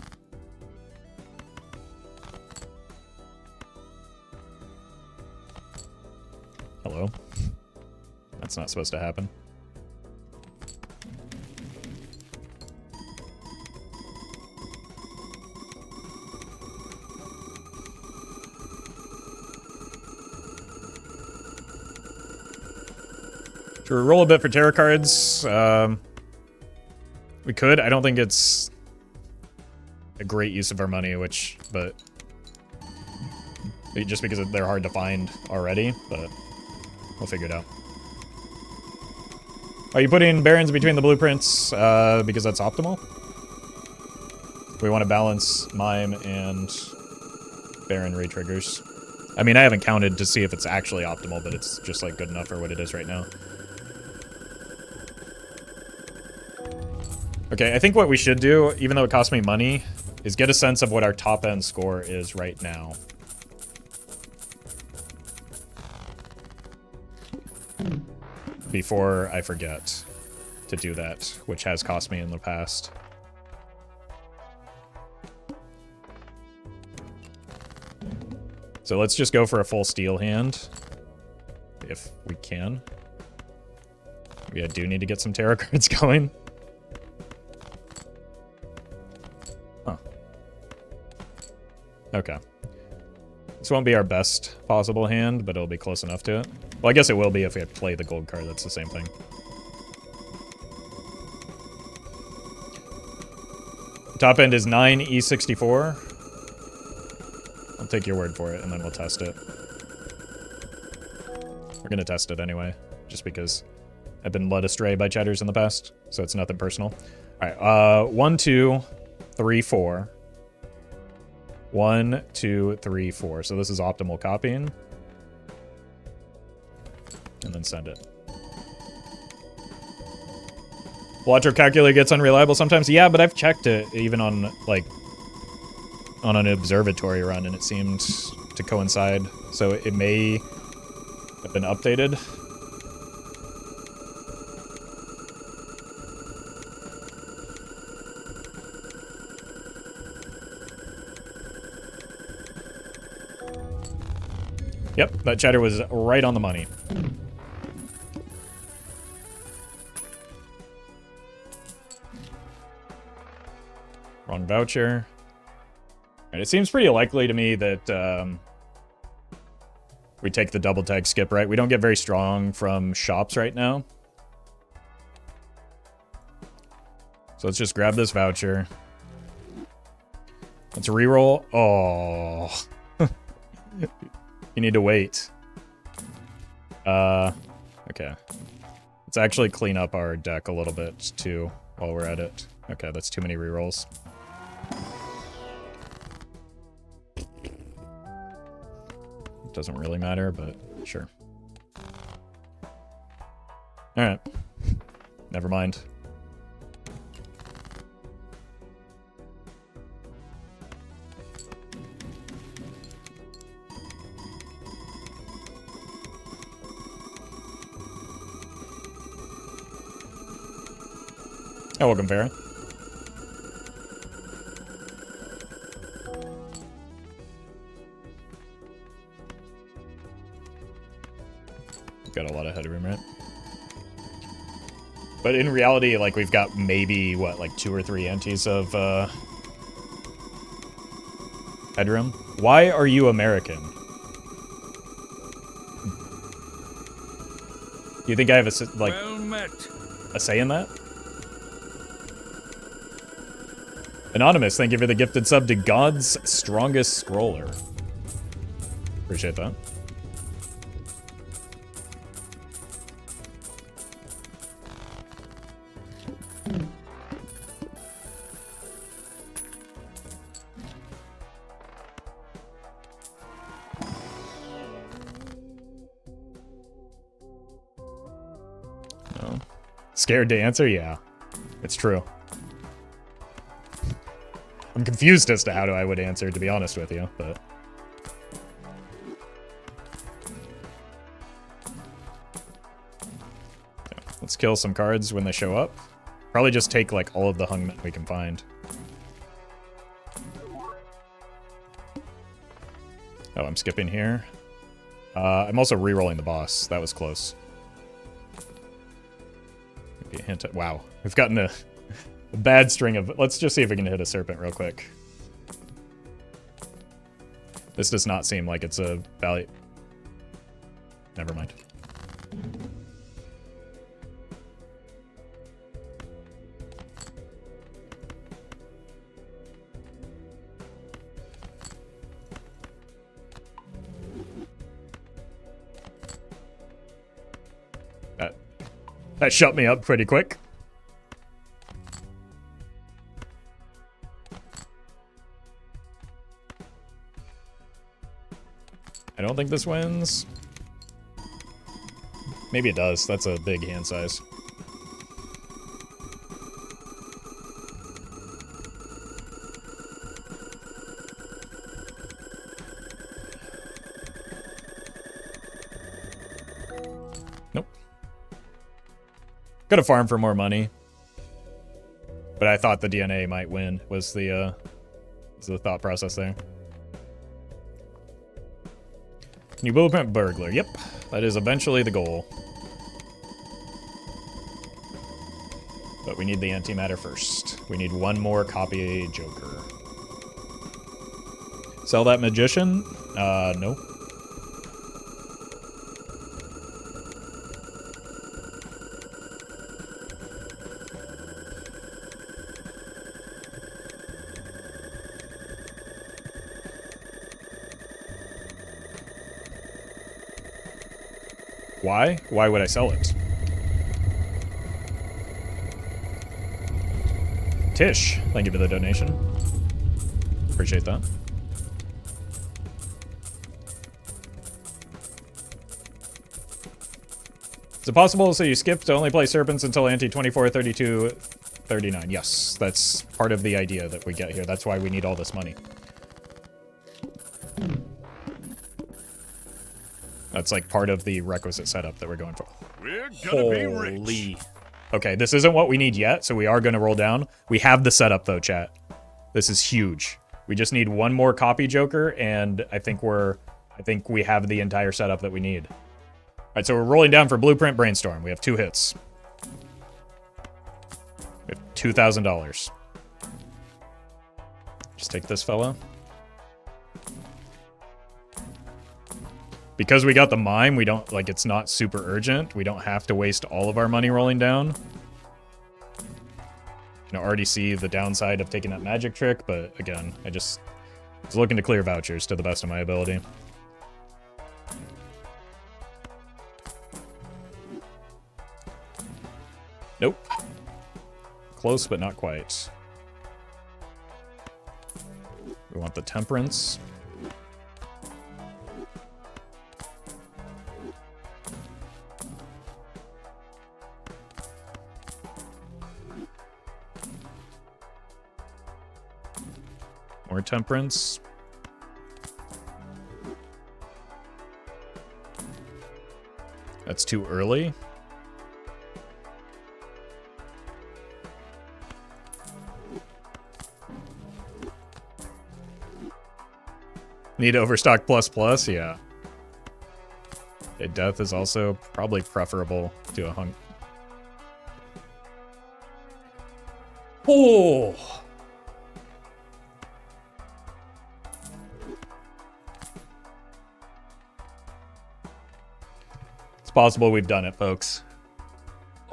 Hello. That's not supposed to happen. Should we roll a bit for tarot cards? We could. I don't think it's a great use of our money, but just because they're hard to find already, but we'll figure it out. Are you putting Barons between the blueprints because that's optimal? We want to balance Mime and Baron re-triggers. I mean, I haven't counted to see if it's actually optimal, but it's just like good enough for what it is right now. Okay, I think what we should do, even though it costs me money, is get a sense of what our top-end score is right now. Before I forget to do that, which has cost me in the past. So let's just go for a full steel hand, if we can. Maybe I do need to get some tarot cards going. Huh. Okay. This won't be our best possible hand, but it'll be close enough to it. Well, I guess it will be if we play the gold card. That's the same thing. Top end is 9e64. I'll take your word for it, and then we'll test it. We're gonna test it anyway, just because I've been led astray by chatters in the past, so it's nothing personal. Alright, 1, 2, 3, 4. 1, 2, 3, 4. So this is optimal copying. And then send it. Balatro calculator gets unreliable sometimes. Yeah, but I've checked it even on, like, on an observatory run, and it seemed to coincide. So it may have been updated. Yep, that chatter was right on the money. Wrong voucher. And it seems pretty likely to me that we take the double tag skip, right? We don't get very strong from shops right now. So let's just grab this voucher. Let's reroll. Oh. You need to wait. Okay. Let's actually clean up our deck a little bit, too, while we're at it. Okay, that's too many rerolls. Doesn't really matter, but sure. Alright. Never mind. Oh, welcome, Farah. Got a lot of headroom, right? But in reality, like, we've got maybe, what, like 2 or 3 antes of, headroom? Why are you American? Do you think I have a, like, Well met. a say in that? Anonymous, thank you for the gifted sub to God's Strongest Scroller. Appreciate that. No. Scared to answer? Yeah, it's true. I'm confused as to how I would answer, to be honest with you, but... Okay, let's kill some cards when they show up. Probably just take, like, all of the hung men we can find. Oh, I'm skipping here. I'm also re-rolling the boss. That was close. Maybe a hint at... Wow. We've gotten a bad string of... Let's just see if we can hit a Serpent real quick. This does not seem like it's a value... Never mind. That shut me up pretty quick. I don't think this wins. Maybe it does. That's a big hand size. Nope. Could have farmed for more money. But I thought the DNA might win, was the thought process there. New blueprint burglar. Yep, that is eventually the goal. But we need the antimatter first. We need one more copy Joker. Sell that magician? No. Why? Why would I sell it? Tish, thank you for the donation. Appreciate that. Is it possible so you skip to only play Serpents until ante 24, 32, 39? Yes, that's part of the idea that we get here. That's why we need all this money. That's like part of the requisite setup that we're going for. We're gonna be rich. Okay, this isn't what we need yet, so we are gonna roll down. We have the setup though, chat. This is huge. We just need one more copy Joker, and I think we have the entire setup that we need. All right, so we're rolling down for Blueprint Brainstorm. We have 2 hits. We have $2,000. Just take this fella. Because we got the mime, we don't, like, it's not super urgent. We don't have to waste all of our money rolling down. You know, already see the downside of taking that magic trick, but again, I was looking to clear vouchers to the best of my ability. Nope. Close, but not quite. We want the temperance. More temperance. That's too early. Need overstock plus, yeah. Okay, death is also probably preferable to a hunk. Oh! It's possible we've done it, folks.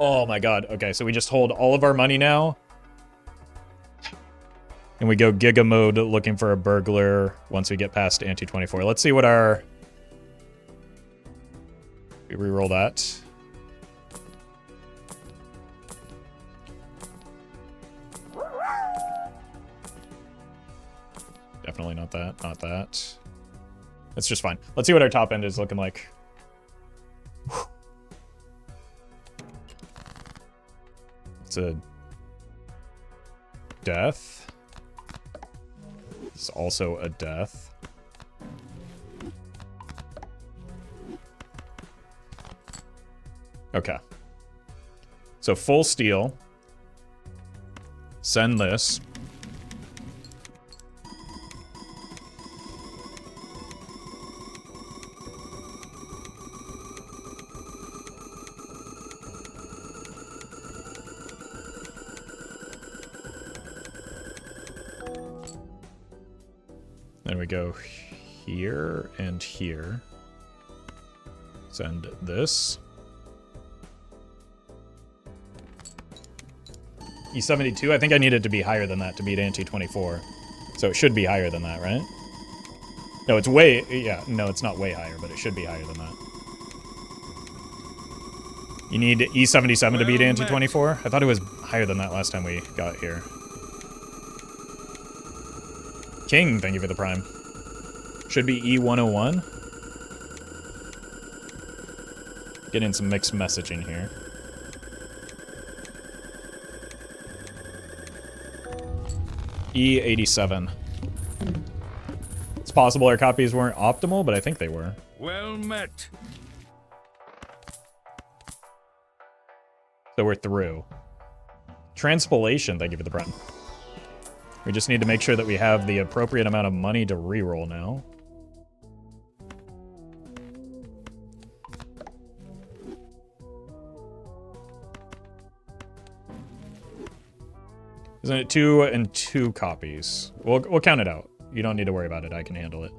Oh my god. Okay, so we just hold all of our money now. And we go Giga mode looking for a burglar once we get past ante 24. Let's see what our... We reroll that. Definitely not that. Not that. It's just fine. Let's see what our top end is looking like. It's a death. It's also a death. Okay. So full steal. Send this. Then we go here and here. Send this. E72, I think I need it to be higher than that to beat ante 24. So it should be higher than that, right? No, it's way, yeah, no, it's not way higher, but it should be higher than that. You need E77 to beat ante 24? I thought it was higher than that last time we got here. King, thank you for the prime. Should be E101. Getting some mixed messaging here. E87. It's possible our copies weren't optimal, but I think they were. Well met. So we're through. Transpilation, thank you for the prime. We just need to make sure that we have the appropriate amount of money to reroll now. Isn't it 2 and 2 copies? We'll count it out. You don't need to worry about it. I can handle it.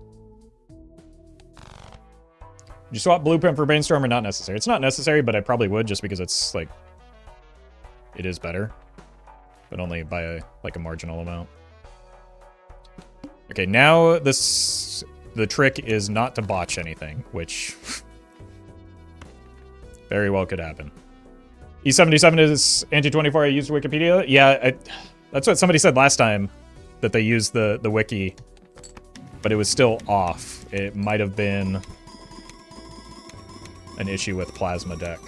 Did you swap Blueprint for Brainstorm or not necessary? It's not necessary, but I probably would just because it's like... It is better. But only by a marginal amount. Okay, now this... The trick is not to botch anything, which... very well could happen. E77 is ante 24. I used Wikipedia. Yeah, that's what somebody said last time, that they used the wiki, but it was still off. It might have been an issue with Plasma Deck.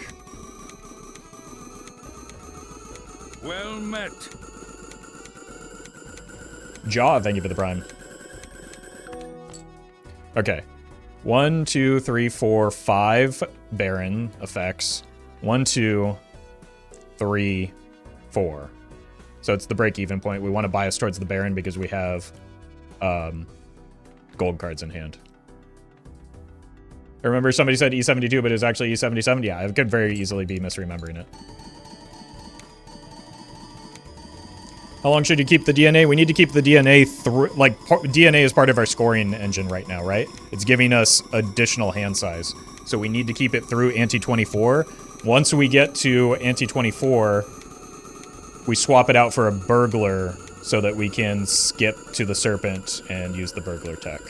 Well met. Jaw, thank you for the prime. Okay. 1, 2, 3, 4, 5 Baron effects. 1, 2, 3, 4. So it's the break-even point. We want to bias towards the Baron because we have gold cards in hand. I remember somebody said E72, but it was actually E77. Yeah, I could very easily be misremembering it. How long should you keep the DNA? We need to keep the DNA through, like, DNA is part of our scoring engine right now, right? It's giving us additional hand size. So we need to keep it through ante 24. Once we get to ante 24, we swap it out for a Burglar so that we can skip to the Serpent and use the Burglar tech.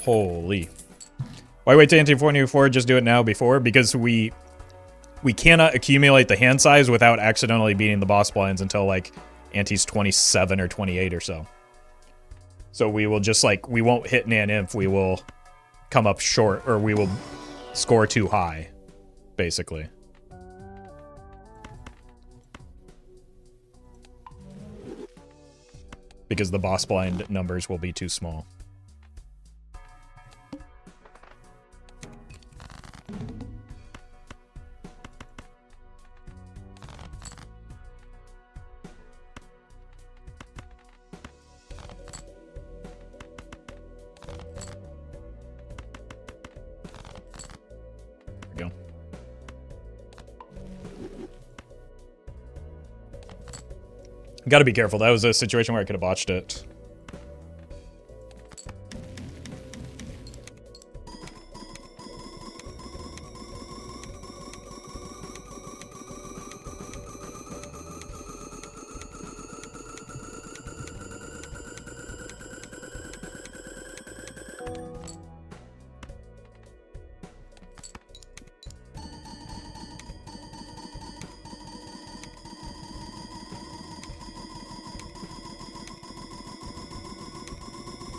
Holy. Why wait to ante 24? Just do it now before? Because we cannot accumulate the hand size without accidentally beating the boss blinds until, like, ante's 27 or 28 or so. So we will just, like, we won't hit nan-inf. We will come up short, or we will score too high, basically. because the boss blind numbers will be too small. There we go. Gotta be careful. That was a situation where I could have botched it.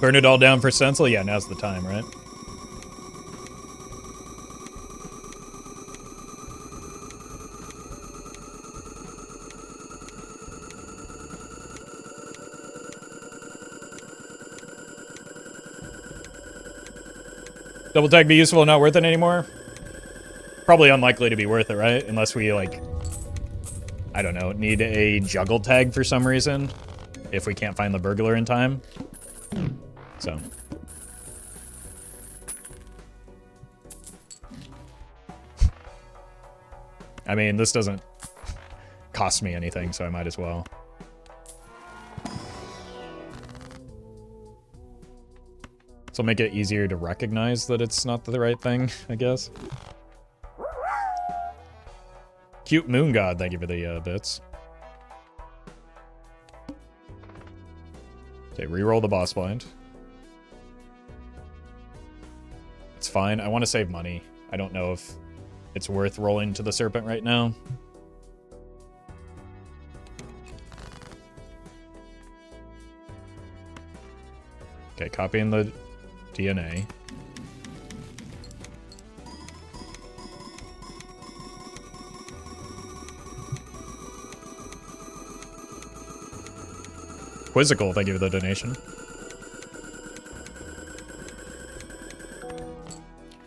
Burn it all down for stencil? Yeah, now's the time, right? Double tag be useful, not worth it anymore? Probably unlikely to be worth it, right? Unless we, like, I don't know, need a juggle tag for some reason. If we can't find the burglar in time. So. I mean, this doesn't cost me anything, so I might as well. This will make it easier to recognize that it's not the right thing, I guess. Cute Moon God, thank you for the bits. Okay, reroll the boss blind. It's fine. I want to save money. I don't know if it's worth rolling to the Serpent right now. Okay, copying the DNA. Quizzical, thank you for the donation.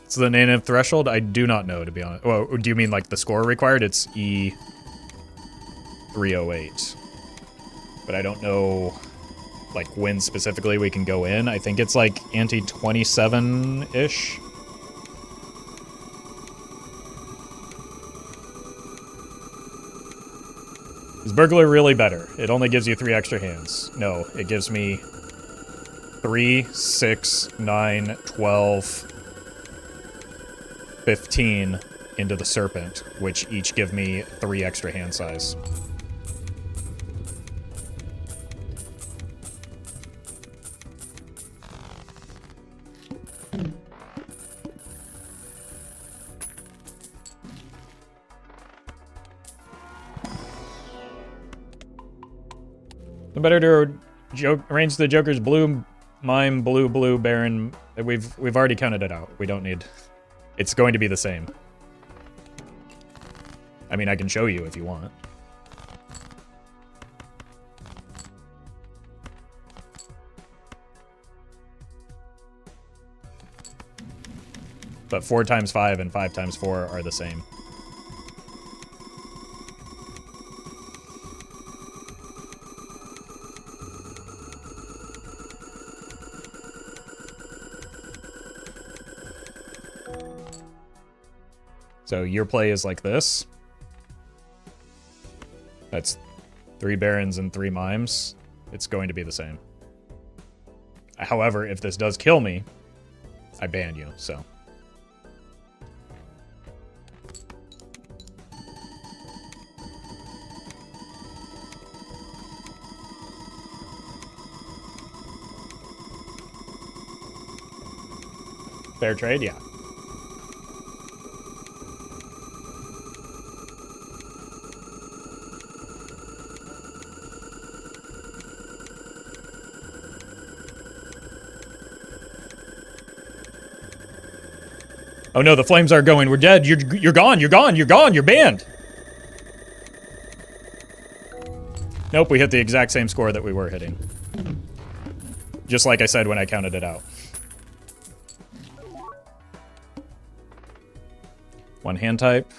So the nan-inf threshold, I do not know, to be honest. Well, do you mean like the score required? It's E308. But I don't know like when specifically we can go in. I think it's like ante 27-ish. Is Burglar really better? It only gives you 3 extra hands. No, it gives me 3, 6, 9, 12, 15 into the Serpent, which each give me 3 extra hand size. The better to arrange the Joker's blue, mime, blue, blue, Baron. We've already counted it out. We don't need. It's going to be the same. I mean, I can show you if you want. But 4 times 5 and 5 times 4 are the same. So your play is like this. That's 3 Barons and 3 Mimes. It's going to be the same. However, if this does kill me, I ban you, so. Fair trade, yeah. Oh no, the flames are going. We're dead. You're gone. You're gone. You're gone. You're banned. Nope, we hit the exact same score that we were hitting. Just like I said when I counted it out. One hand type.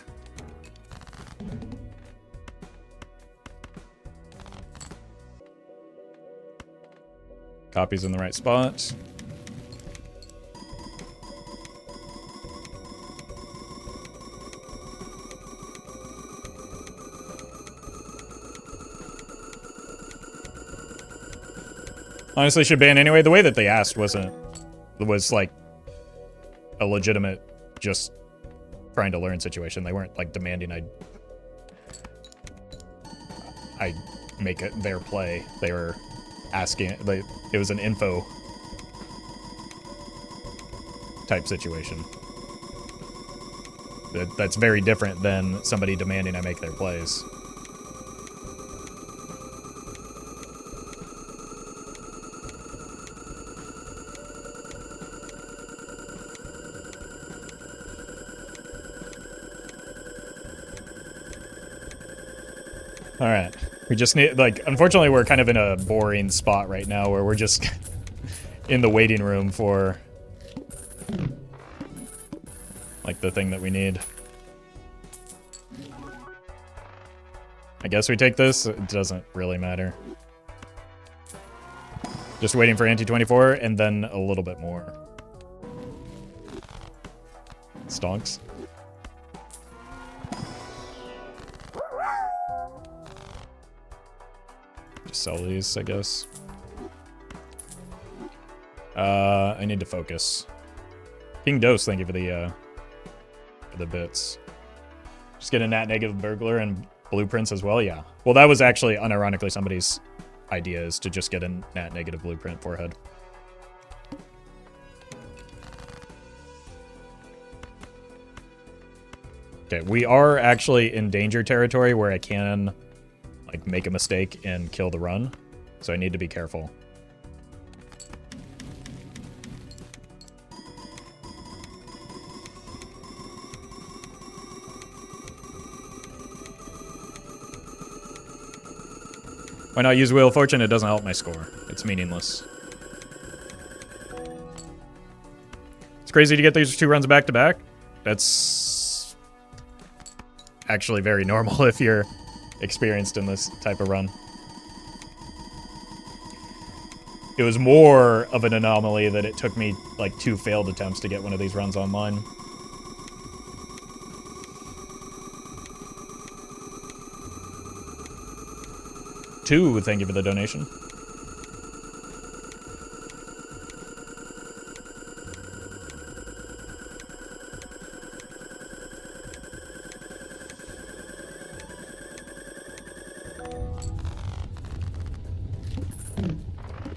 Copies in the right spot. Honestly, should ban anyway. The way that they asked was like a legitimate, just trying to learn situation. They weren't like demanding I make it their play. They were asking, like, it was an info type situation. That's very different than somebody demanding I make their plays. All right, we just need, like, unfortunately we're kind of in a boring spot right now where we're just in the waiting room for, like, the thing that we need. I guess we take this, it doesn't really matter. Just waiting for ante 24 and then a little bit more. Stonks. Sell these, I guess. I need to focus. King Dose, thank you for the bits. Just get a nat negative burglar and blueprints as well, yeah. Well, that was actually unironically somebody's idea, is to just get a nat negative blueprint forehead. Okay, we are actually in danger territory where I can, like, make a mistake and kill the run, so I need to be careful. Why not use Wheel of Fortune? It doesn't help my score. It's meaningless. It's crazy to get these 2 runs back to back. That's actually very normal if you're experienced in this type of run. It was more of an anomaly that it took me like 2 failed attempts to get one of these runs online. Two, thank you for the donation.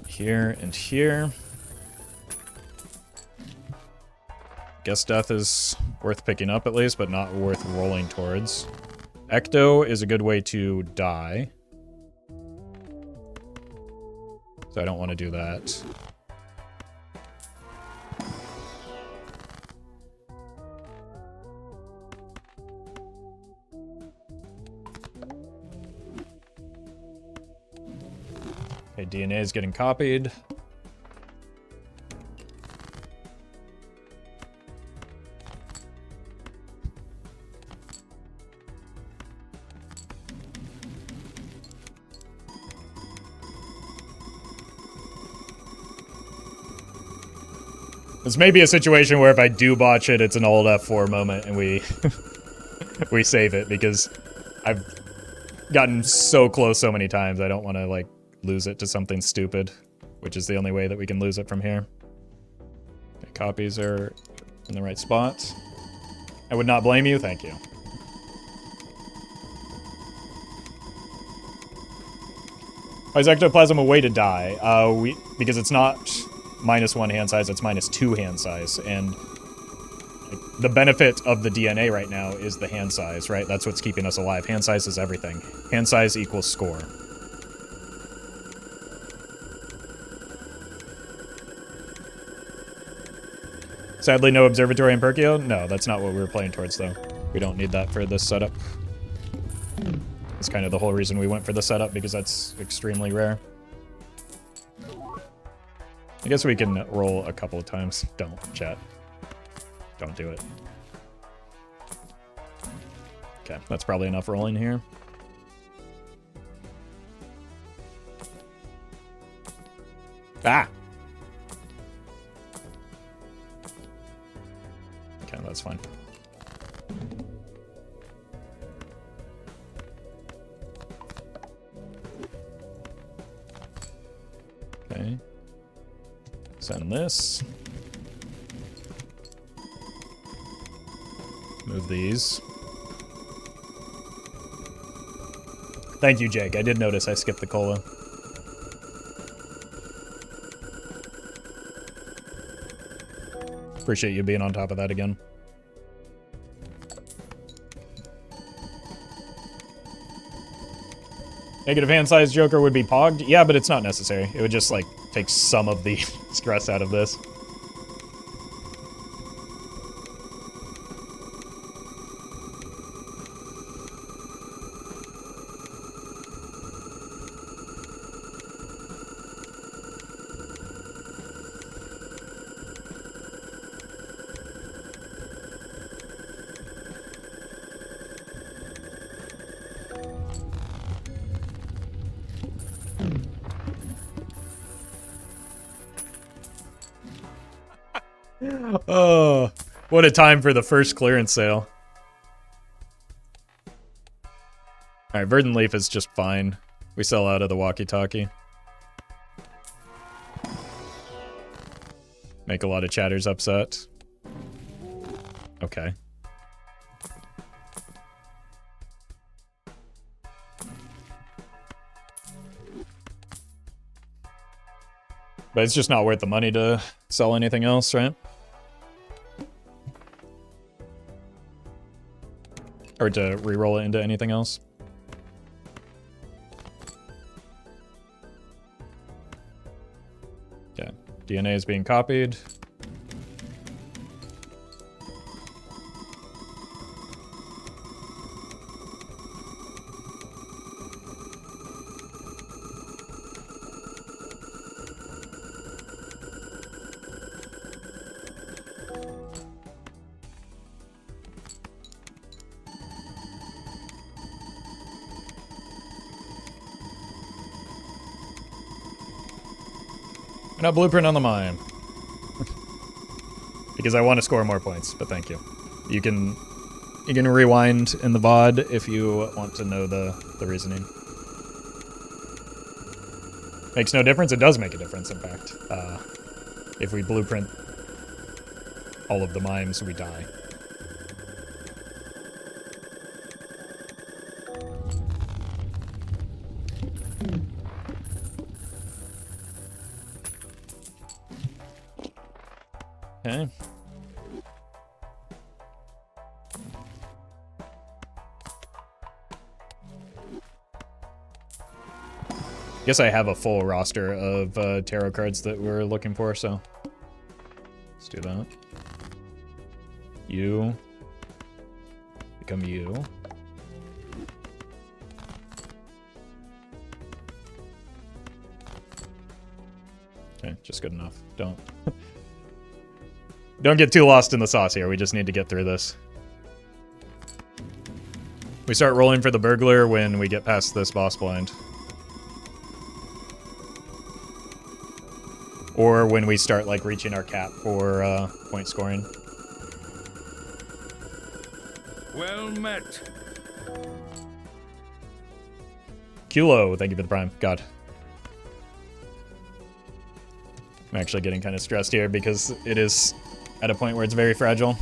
Here and here. Guess death is worth picking up at least, but not worth rolling towards. Ecto is a good way to die. So I don't want to do that. Okay, DNA is getting copied. This may be a situation where if I do botch it, it's an old F4 moment and we we save it, because I've gotten so close so many times. I don't want to like lose it to something stupid, which is the only way that we can lose it from here. Okay, copies are in the right spot. I would not blame you, thank you. Why is ectoplasm a way to die? Because it's not -1 hand size, it's -2 hand size, and like, the benefit of the DNA right now is the hand size, right? That's what's keeping us alive. Hand size is everything. Hand size equals score. Sadly, no observatory in Perkio? No, that's not what we were playing towards, though. We don't need that for this setup. That's kind of the whole reason we went for the setup, because that's extremely rare. guess we can roll a couple of times. Don't, chat. Don't do it. Okay, that's probably enough rolling here. Ah! Okay, that's fine. Okay. Send this. Move these. Thank you, Jake. I did notice I skipped the cola. Appreciate you being on top of that again. Negative hand size Joker would be pogged. Yeah, but it's not necessary. It would just, like, take some of the stress out of this. Oh, what a time for the first clearance sale. Alright, Verdant Leaf is just fine. We sell out of the walkie-talkie. Make a lot of chatters upset. Okay. But it's just not worth the money to sell anything else, right? Or to re-roll it into anything else. Okay, DNA is being copied. No blueprint on the mime. Because I want to score more points, but thank you. You can rewind in the VOD if you want to know the reasoning. Makes no difference? It does make a difference, in fact. If we blueprint all of the mimes, we die. Okay. Guess I have a full roster of tarot cards that we're looking for, so let's do that. You become you. Okay, just good enough. Don't get too lost in the sauce here. We just need to get through this. We start rolling for the burglar when we get past this boss blind. Or when we start, like, reaching our cap for point scoring. Well met. Kulo, thank you for the prime. God. I'm actually getting kind of stressed here because it is at a point where it's very fragile.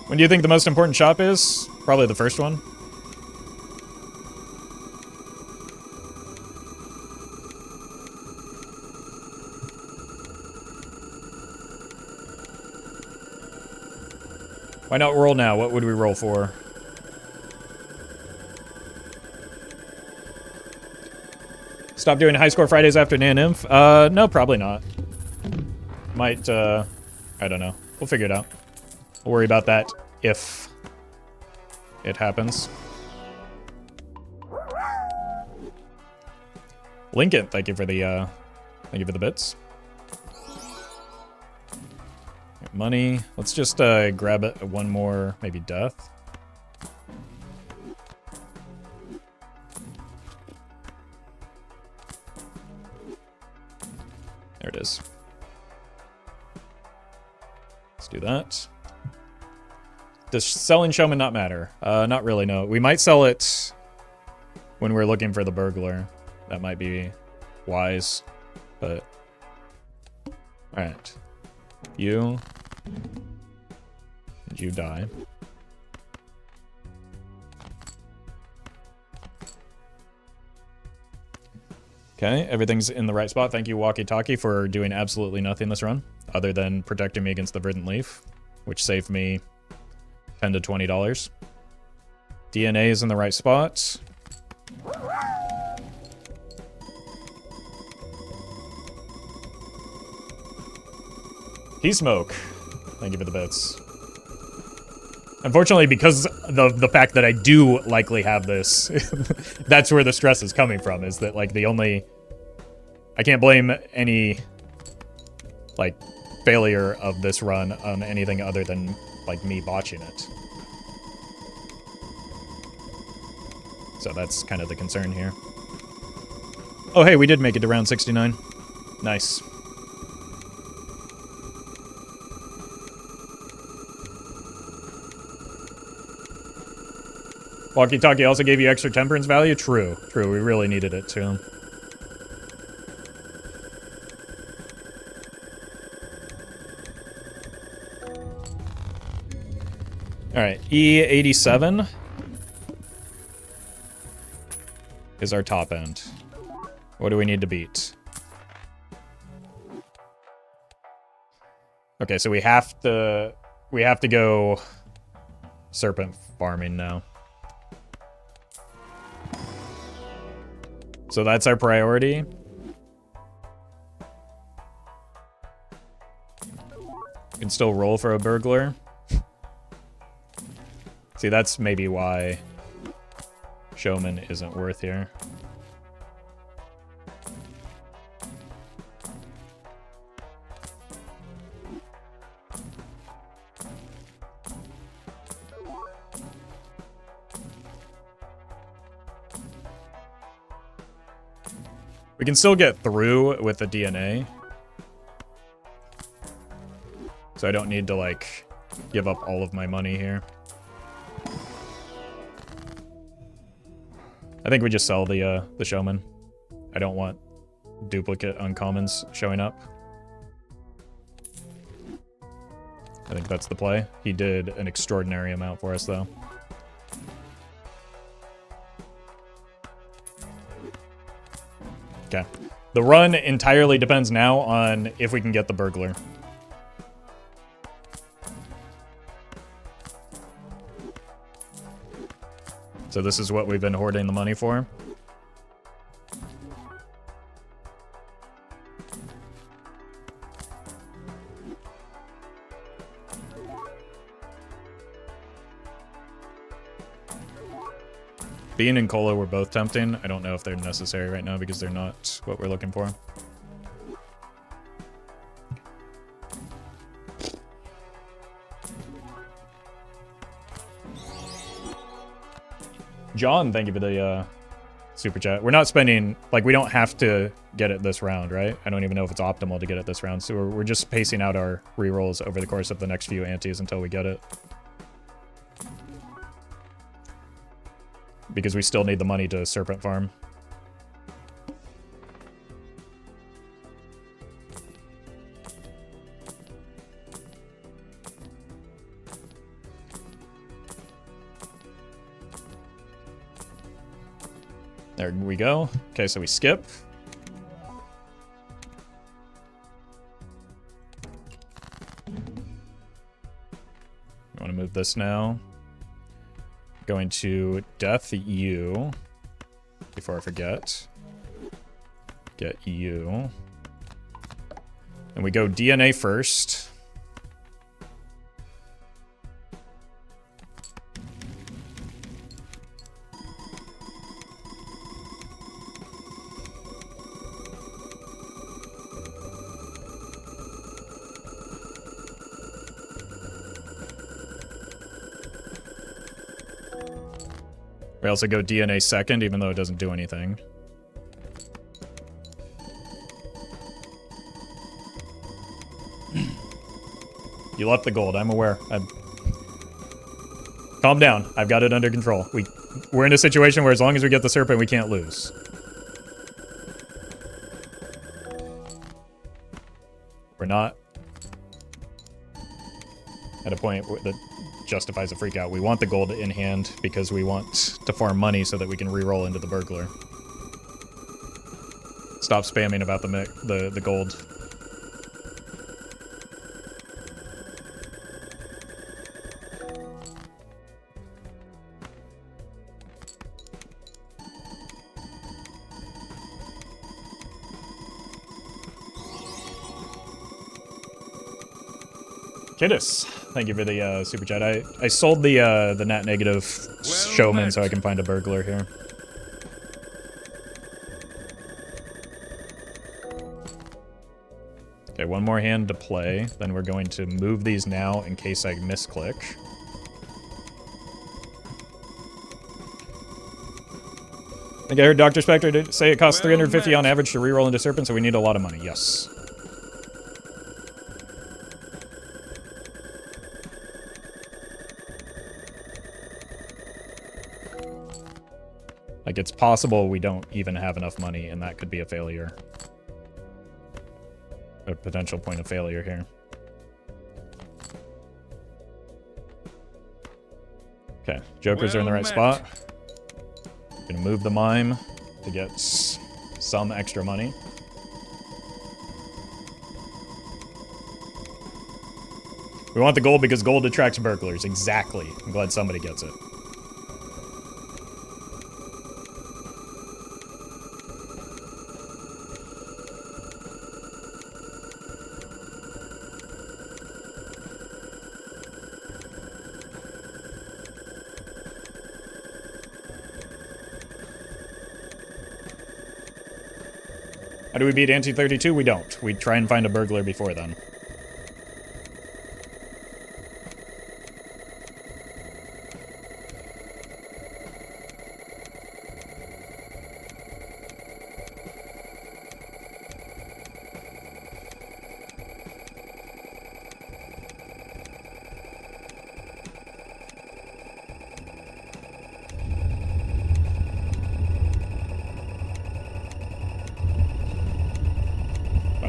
When do you think the most important shop is? Probably the first one. Why not roll now? What would we roll for? Stop doing high score Fridays after nan-inf? No, probably not. Might, I don't know. We'll figure it out. We'll worry about that if it happens. Lincoln, thank you for the bits. Money. Let's just grab it one more, maybe death. There it is. Let's do that. Does selling Showman not matter? Not really, no. We might sell it when we're looking for the Burglar. That might be wise, but... Alright. You die. Okay, everything's in the right spot. Thank you, Walkie Talkie, for doing absolutely nothing this run, other than protecting me against the Verdant Leaf, which saved me $10 to $20. DNA is in the right spot. Key Smoke. Thank you for the bits. Unfortunately, because the fact that I do likely have this, that's where the stress is coming from, is that, like, I can't blame any, like, failure of this run on anything other than, like, me botching it. So that's kind of the concern here. Oh, hey, we did make it to round 69. Nice. Walkie Talkie also gave you extra temperance value? True. True, we really needed it too. Alright, E87 is our top end. What do we need to beat? Okay, so we have to go Serpent farming now. So that's our priority. You can still roll for a Burglar. See, that's maybe why Showman isn't worth here. We can still get through with the DNA. So I don't need to, like, give up all of my money here. I think we just sell the Showman. I don't want duplicate uncommons showing up. I think that's the play. He did an extraordinary amount for us, though. Okay. The run entirely depends now on if we can get the Burglar. So this is what we've been hoarding the money for. Bean and Cola were both tempting. I don't know if they're necessary right now because they're not what we're looking for. John, thank you for the super chat. We're not spending, like, we don't have to get it this round, right? I don't even know if it's optimal to get it this round. So we're just pacing out our rerolls over the course of the next few antes until we get it. Because we still need the money to Serpent farm. There we go. Okay, so we skip. You want to move this now? Going to death U. Before I forget. Get U. And we go DNA first. We also go DNA second, even though it doesn't do anything. You left the gold, I'm aware. Calm down, I've got it under control. We're in a situation where as long as we get the Serpent, we can't lose. We're not at a point that justifies a freak out. We want the gold in hand because we want to farm money so that we can re-roll into the Burglar. Stop spamming about the gold. Midas, thank you for the super chat. I sold the net negative showman so I can find a Burglar here. Okay, one more hand to play. Then we're going to move these now in case I misclick. I think I heard Dr. Spectre say it costs 350 on average to reroll into Serpent, so we need a lot of money. Yes. Like, it's possible we don't even have enough money, and that could be a failure. A potential point of failure here. Okay, Jokers are in the right spot. Gonna move the Mime to get some extra money. We want the gold because gold attracts burglars. Exactly. I'm glad somebody gets it. How do we beat Ante 32? We don't. We try and find a Burglar before then.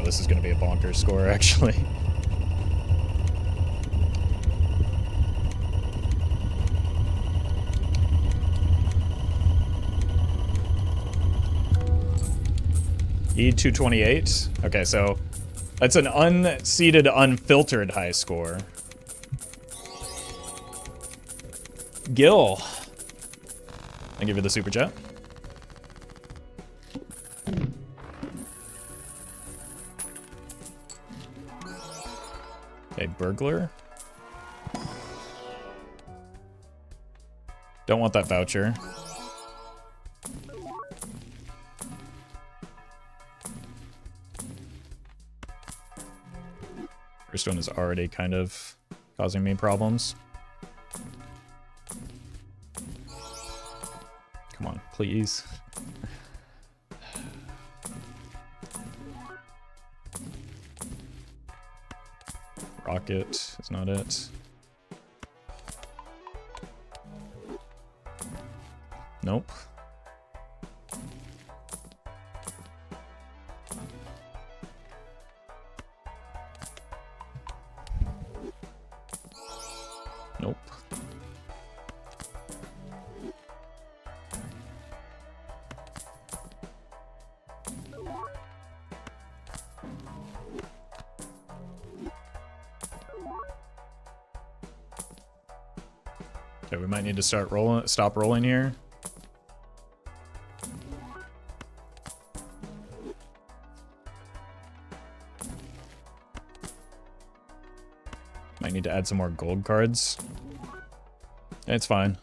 This is going to be a bonkers score, actually. E228. Okay, so that's an unseeded, unfiltered high score. Gil. Thank you for the super chat. Okay, Burglar. Don't want that voucher. First one is already kind of causing me problems. Come on, please. Rocket is not it. Nope. Nope. Okay, we might need to start rolling, stop rolling here. Might need to add some more gold cards. It's fine.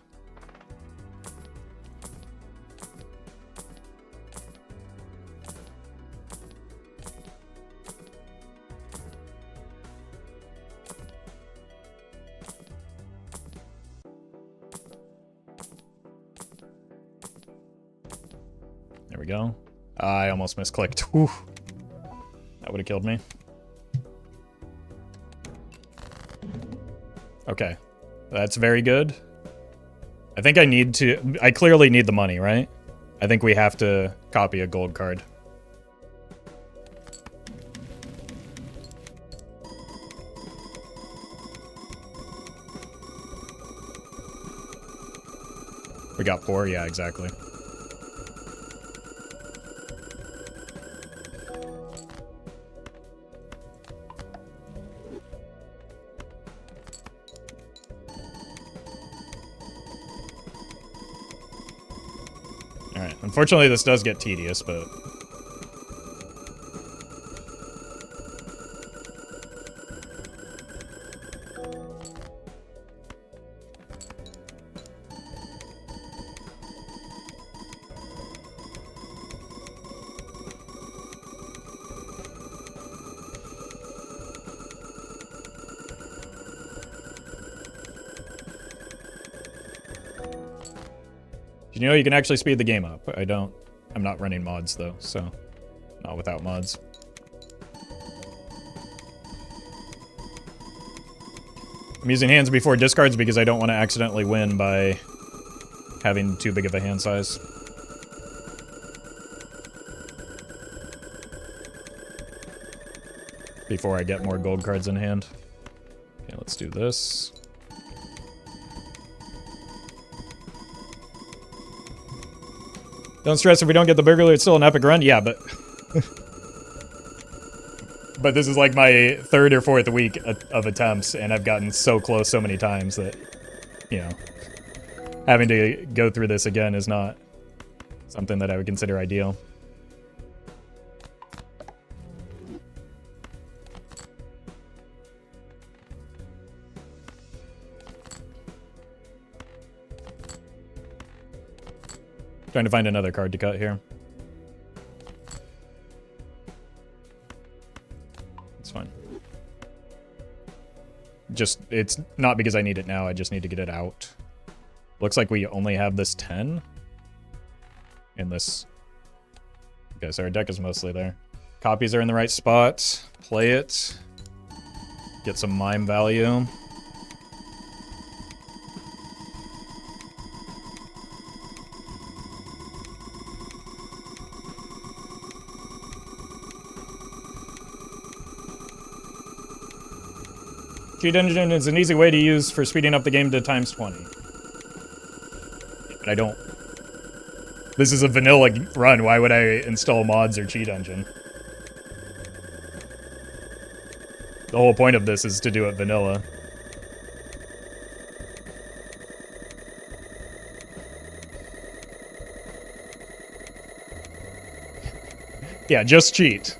we go. I almost misclicked. Whew. That would have killed me. Okay. That's very good. I think I clearly need the money, right? I think we have to copy a gold card. We got 4? Yeah, exactly. Alright, unfortunately this does get tedious, but... You know, you can actually speed the game up. I'm not running mods though, so not without mods. I'm using hands before discards because I don't want to accidentally win by having too big of a hand size. Before I get more gold cards in hand. Okay, let's do this. Don't stress if we don't get the Burglar, it's still an epic run. Yeah, but... but this is like my 3rd or 4th week of attempts, and I've gotten so close so many times that, you know, having to go through this again is not something that I would consider ideal. Trying to find another card to cut here. It's fine. Just, it's not because I need it now, I just need to get it out. Looks like we only have this 10 in this. Okay, so our deck is mostly there. Copies are in the right spot. Play it. Get some mime value. Cheat engine is an easy way to use for speeding up the game to times 20. But I don't... This is a vanilla run, why would I install mods or cheat engine? The whole point of this is to do it vanilla. Yeah, just cheat.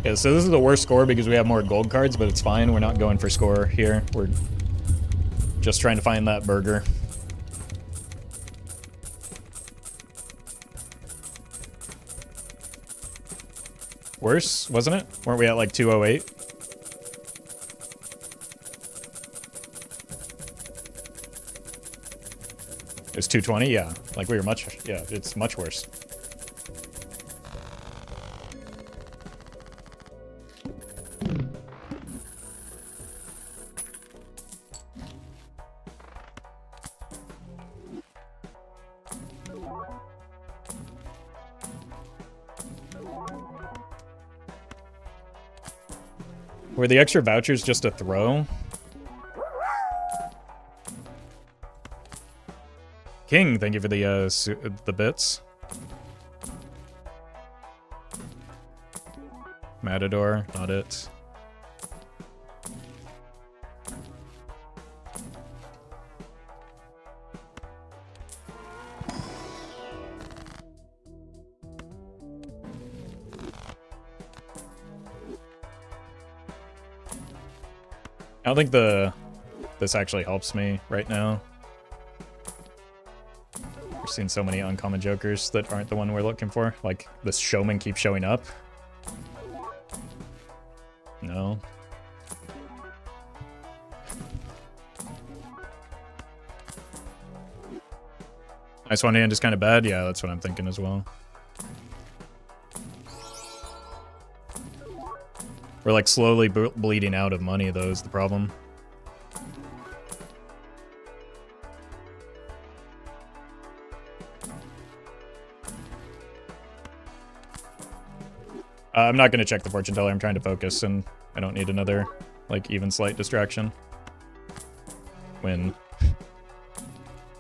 Yeah, so this is the worst score because we have more gold cards, but it's fine. We're not going for score here. We're just trying to find that burger. Worse, wasn't it? Weren't we at like 208? It was 220? Yeah. Like we were much... Yeah, it's much worse. Were the extra vouchers just a throw? King, thank you for the bits. Matador, not it. I don't think this actually helps me right now. We're seeing so many uncommon jokers that aren't the one we're looking for. Like, this showman keeps showing up. No. Nice one hand is kind of bad. Yeah, that's what I'm thinking as well. We're like slowly bleeding out of money, though, is the problem. I'm not going to check the fortune teller. I'm trying to focus, and I don't need another, like, even slight distraction when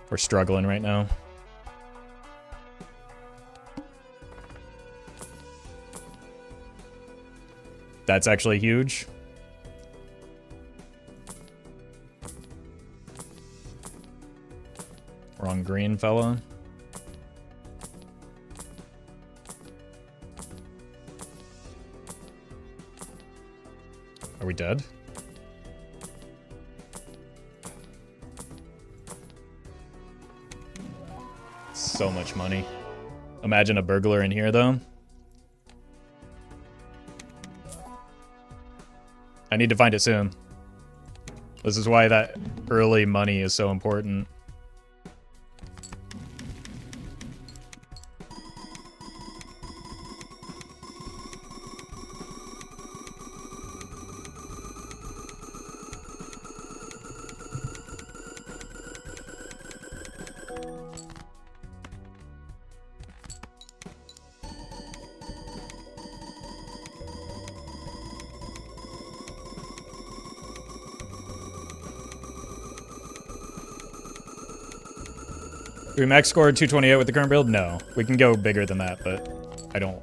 we're struggling right now. That's actually huge. Wrong green, fella. Are we dead? So much money. Imagine a burglar in here, though. I need to find it soon. This is why that early money is so important. Do we max score 228 with the current build? No. We can go bigger than that, but I don't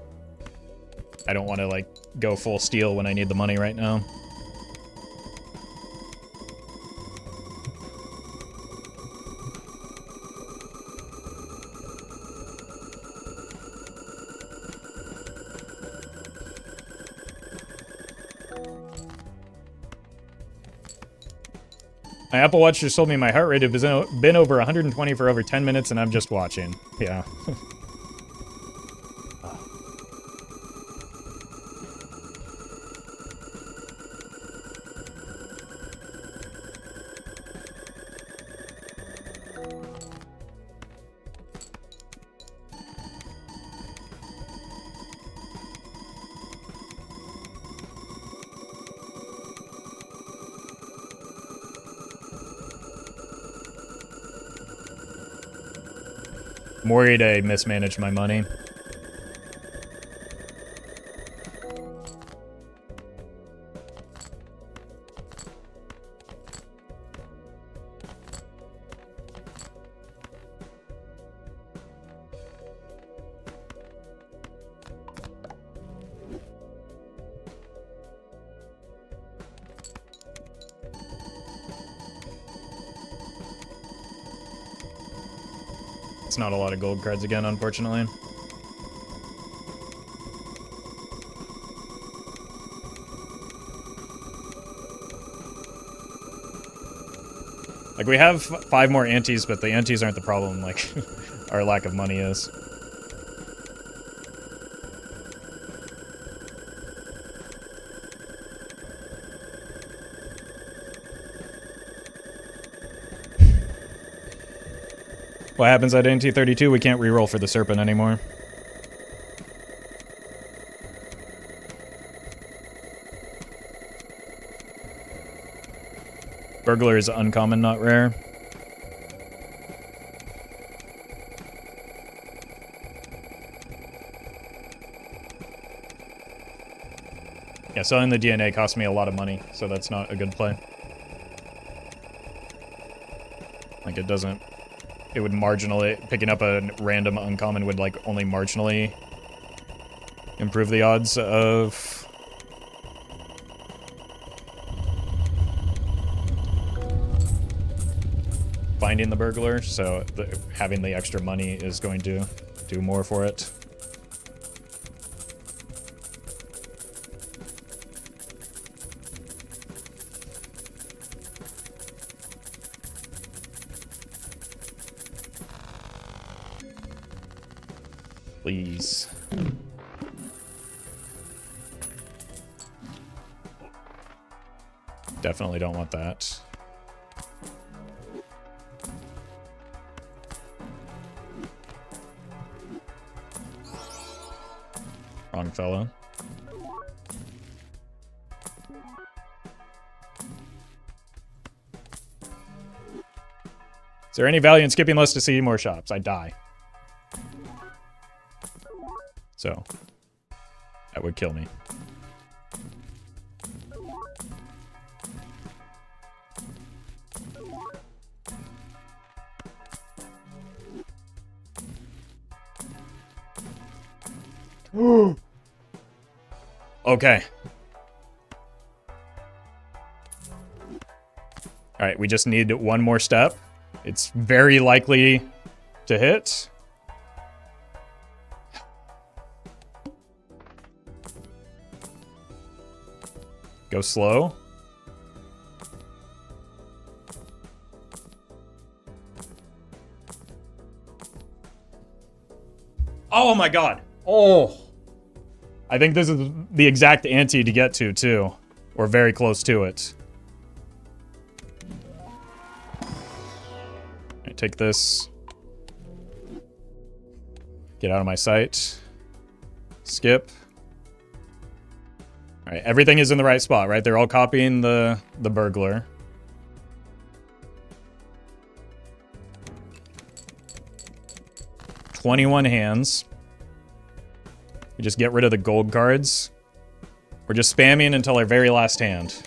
want to, like, go full steal when I need the money right now. My Apple Watch just told me my heart rate has been over 120 for over 10 minutes and I'm just watching. Yeah. I'm worried I mismanaged my money. It's not a lot of gold cards again, unfortunately. Like, we have 5 more antes, but the antes aren't the problem, like, our lack of money is. What happens at ante 32? We can't reroll for the Serpent anymore. Burglar is uncommon, not rare. Yeah, selling the DNA cost me a lot of money, so that's not a good play. Like, it doesn't... It would marginally... Picking up a random uncommon would, like, only marginally improve the odds of... finding the burglar, so having the extra money is going to do more for it. Please. Definitely don't want that. Wrong fellow. Is there any value in skipping lists to see more shops? I die. So, that would kill me. Okay. All right, we just need one more step. It's very likely to hit. Go slow. Oh my god. Oh. I think this is the exact ante to get to, too. Or very close to it. I take this. Get out of my sight. Skip. Alright, everything is in the right spot, right? They're all copying the burglar. $21 hands. We just get rid of the gold cards. We're just spamming until our very last hand.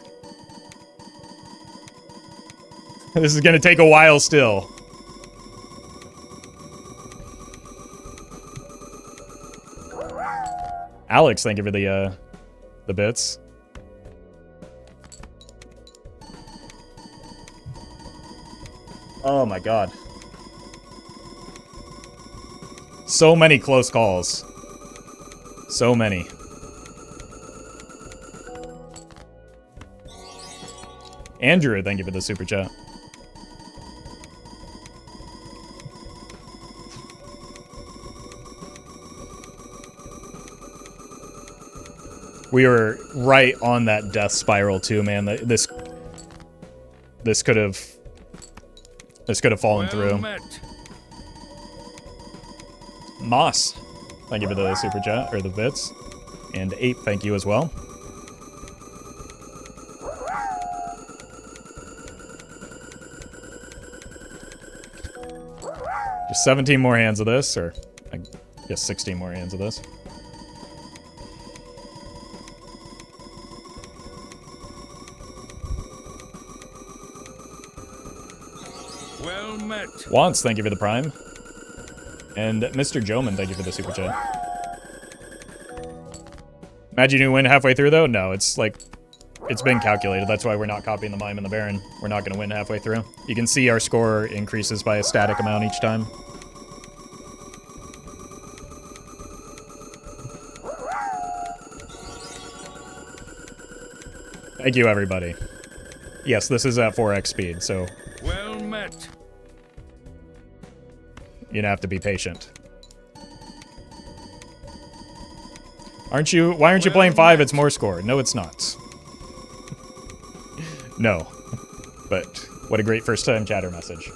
This is gonna take a while still. Alex, thank you for the bits. Oh my god. So many close calls. So many. Andrew, thank you for the super chat. We were right on that death spiral too, man. This could have fallen through. Moss, thank you for the super chat, or the bits. And Ape, thank you as well. Just 17 more hands of this, or I guess 16 more hands of this. Well met. Wants, thank you for the prime. And Mr. Joman, thank you for the super chat. Imagine you win halfway through, though? No, it's like, it's been calculated. That's why we're not copying the Mime and the Baron. We're not going to win halfway through. You can see our score increases by a static amount each time. Thank you, everybody. Yes, this is at 4x speed, so... Well met. You're gonna have to be patient. Aren't you? Why aren't you playing 5? It's more score. No, it's not. No. But what a great first time chatter message.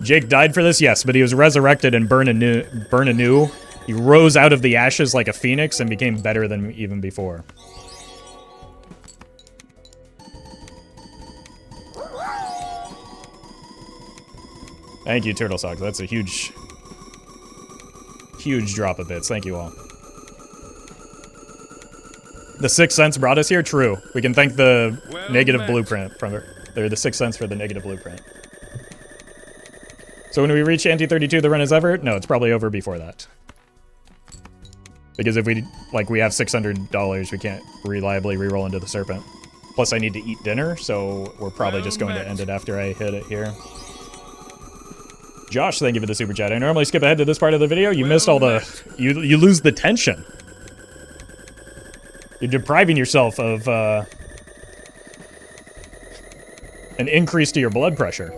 Jake died for this? Yes, but he was resurrected and burn anew. He rose out of the ashes like a phoenix and became better than even before. Thank you, Turtle Socks. That's a huge drop of bits. Thank you all. The 6 cents brought us here? True. We can thank the negative blueprint from her. They're the 6 cents for the negative blueprint. So when we reach ante 32, the run is over? No, it's probably over before that. Because if we have $600, we can't reliably reroll into the Serpent. Plus I need to eat dinner, so we're probably just going to end it after I hit it here. Josh, thank you for the super chat. I normally skip ahead to this part of the video. You missed all the... You lose the tension. You're depriving yourself of an increase to your blood pressure.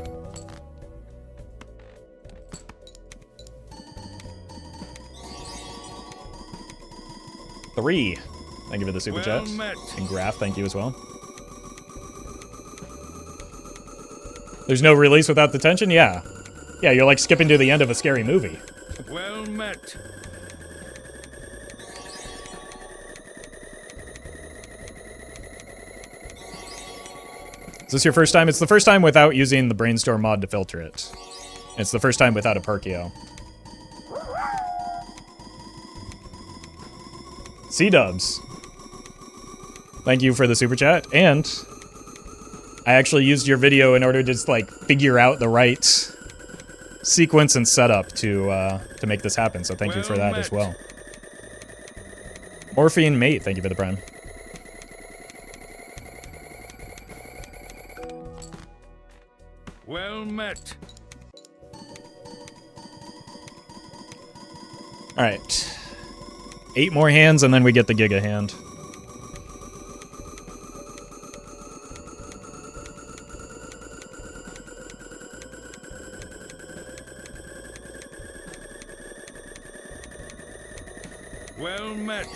3. Thank you for the super Well chat. met. And Graph, thank you as well. There's no release without the tension? Yeah. Yeah, you're like skipping to the end of a scary movie. Well met. Is this your first time? It's the first time without using the Brainstorm mod to filter it. It's the first time without a Perkio. C-dubs. Thank you for the super chat. And I actually used your video in order to just like figure out the right sequence and setup to make this happen. So thank you for that as well. Morphine Mate, thank you for the prime. Well met. All right. 8 more hands and then we get the Giga hand. Well met.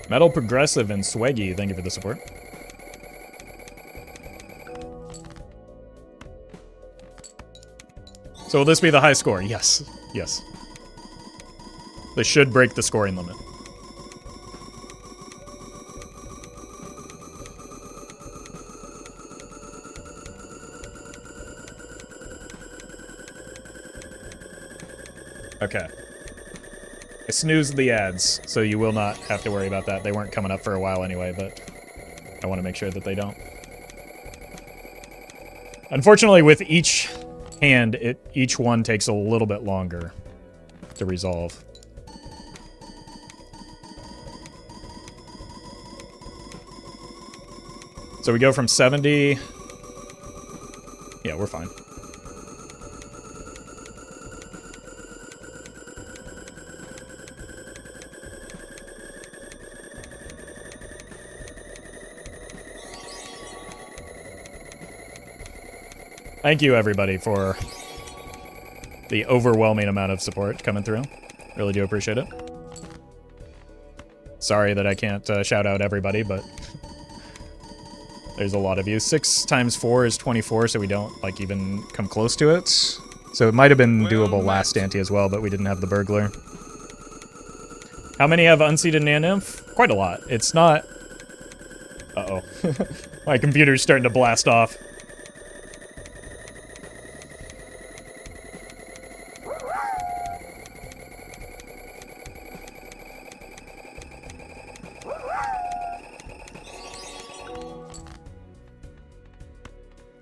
Metal Progressive and Swaggy, thank you for the support. So will this be the high score? Yes. Yes. This should break the scoring limit. Okay. I snoozed the ads, so you will not have to worry about that. They weren't coming up for a while anyway, but I want to make sure that they don't. Unfortunately, with each hand, each one takes a little bit longer to resolve. So we go from 70... Yeah, we're fine. Thank you, everybody, for the overwhelming amount of support coming through. Really do appreciate it. Sorry that I can't shout out everybody, but there's a lot of you. 6 times 4 is 24, so we don't, like, even come close to it. So it might have been doable last ante as well, but we didn't have the Burglar. How many have Unseeded nan-inf? Quite a lot. It's not... Uh-oh. My computer's starting to blast off.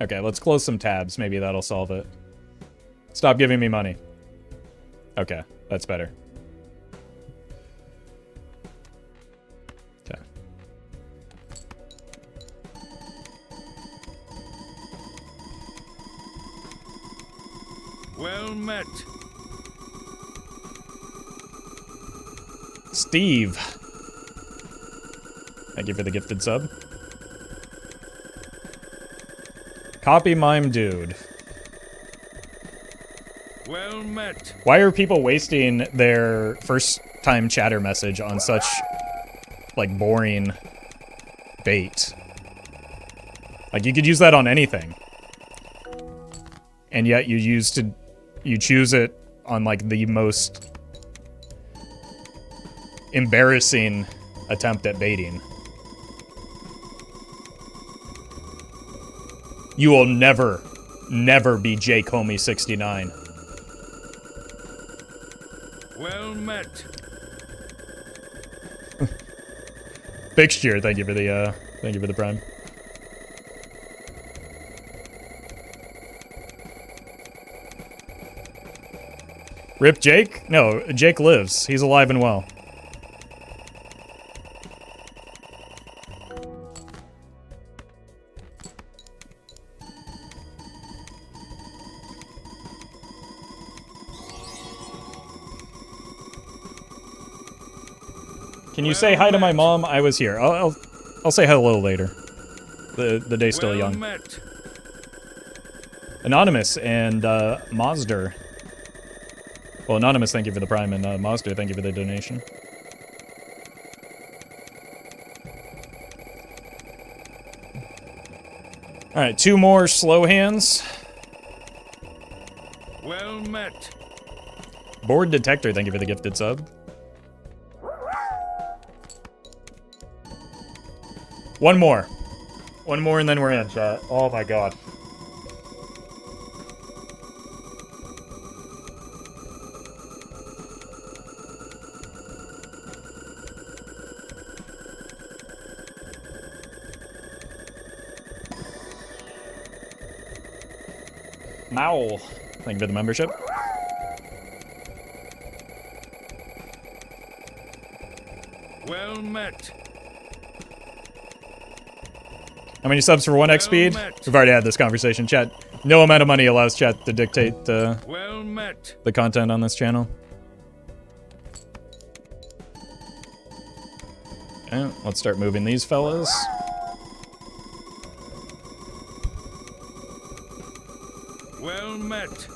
Okay, let's close some tabs. Maybe that'll solve it. Stop giving me money. Okay, that's better. Okay. Well met. Steve. Thank you for the gifted sub. Copy Mime Dude. Well met. Why are people wasting their first time chatter message on such, like, boring bait? Like, you could use that on anything. And yet you choose it on, like, the most embarrassing attempt at baiting. You will never, never be J. Comey 69. Well met. Fixture, thank you for the prime. Rip Jake? No, Jake lives. He's alive and well. Can you say hi to my mom? I was here. I'll say hello later. The day's still young. Met. Anonymous and Mazder. Well, Anonymous, thank you for the prime, and Mazder, thank you for the donation. All right, 2 more slow hands. Well met. Board Detector, thank you for the gifted sub. One more. One more and then we're in, chat. Oh my god. Mowl. Thank you for the membership. Well met. How many subs for 1x speed? met. We've already had this conversation, chat. No amount of money allows chat to dictate Well met. the content on this channel. Okay, let's start moving these fellas. Well met.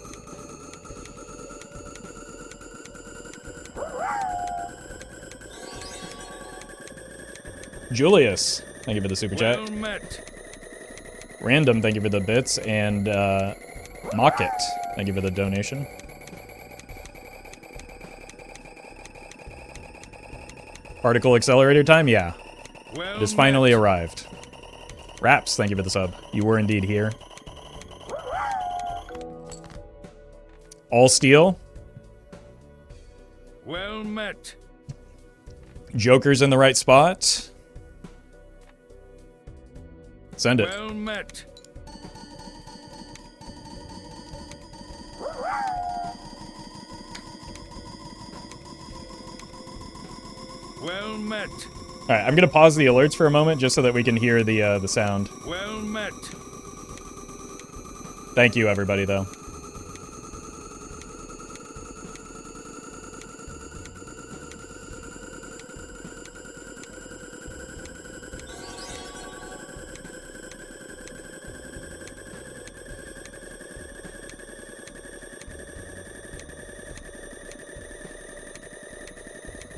Julius, thank you for the super chat. Well met. Random, thank you for the bits. And Mocket, thank you for the donation. Particle accelerator time? Yeah. Well It has finally arrived. Raps, thank you for the sub. You were indeed here. All steel. Well met. Joker's in the right spot. Send it. Well met. Well met. All right, I'm gonna pause the alerts for a moment just so that we can hear the sound. Well met. Thank you, everybody, though.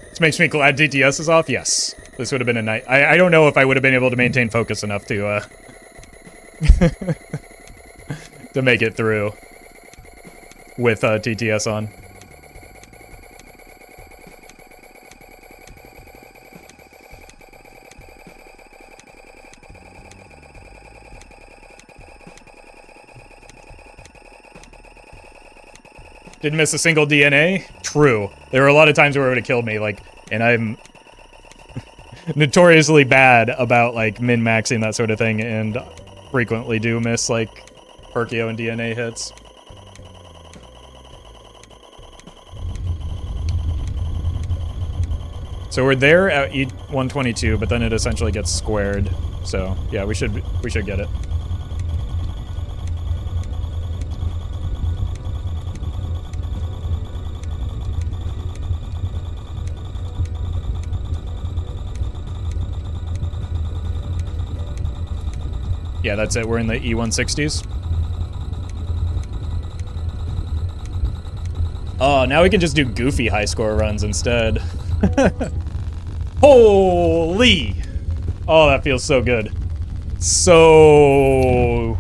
This makes me glad DTS is off. Yes, this would have been a night. I don't know if I would have been able to maintain focus enough to to make it through with TTS on. Didn't miss a single DNA? True. There were a lot of times where it would have killed me, like, and I'm notoriously bad about, like, min-maxing that sort of thing, and frequently do miss, like, Perkio and DNA hits. So we're there at E122, but then it essentially gets squared. So, yeah, we should get it. Yeah, that's it. We're in the E160s. Oh, now we can just do goofy high score runs instead. Holy! Oh, that feels so good. So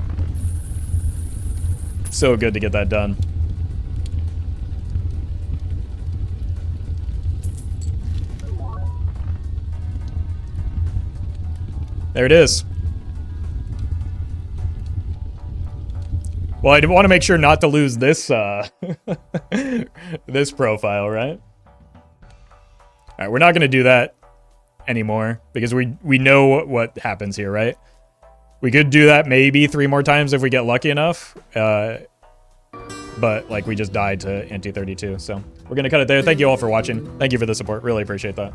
good to get that done. There it is. Well, I want to make sure not to lose this, this profile, right? All right, we're not going to do that anymore because we know what happens here, right? We could do that maybe 3 more times if we get lucky enough. But, like, we just died to Ante 32, so we're going to cut it there. Thank you all for watching. Thank you for the support. Really appreciate that.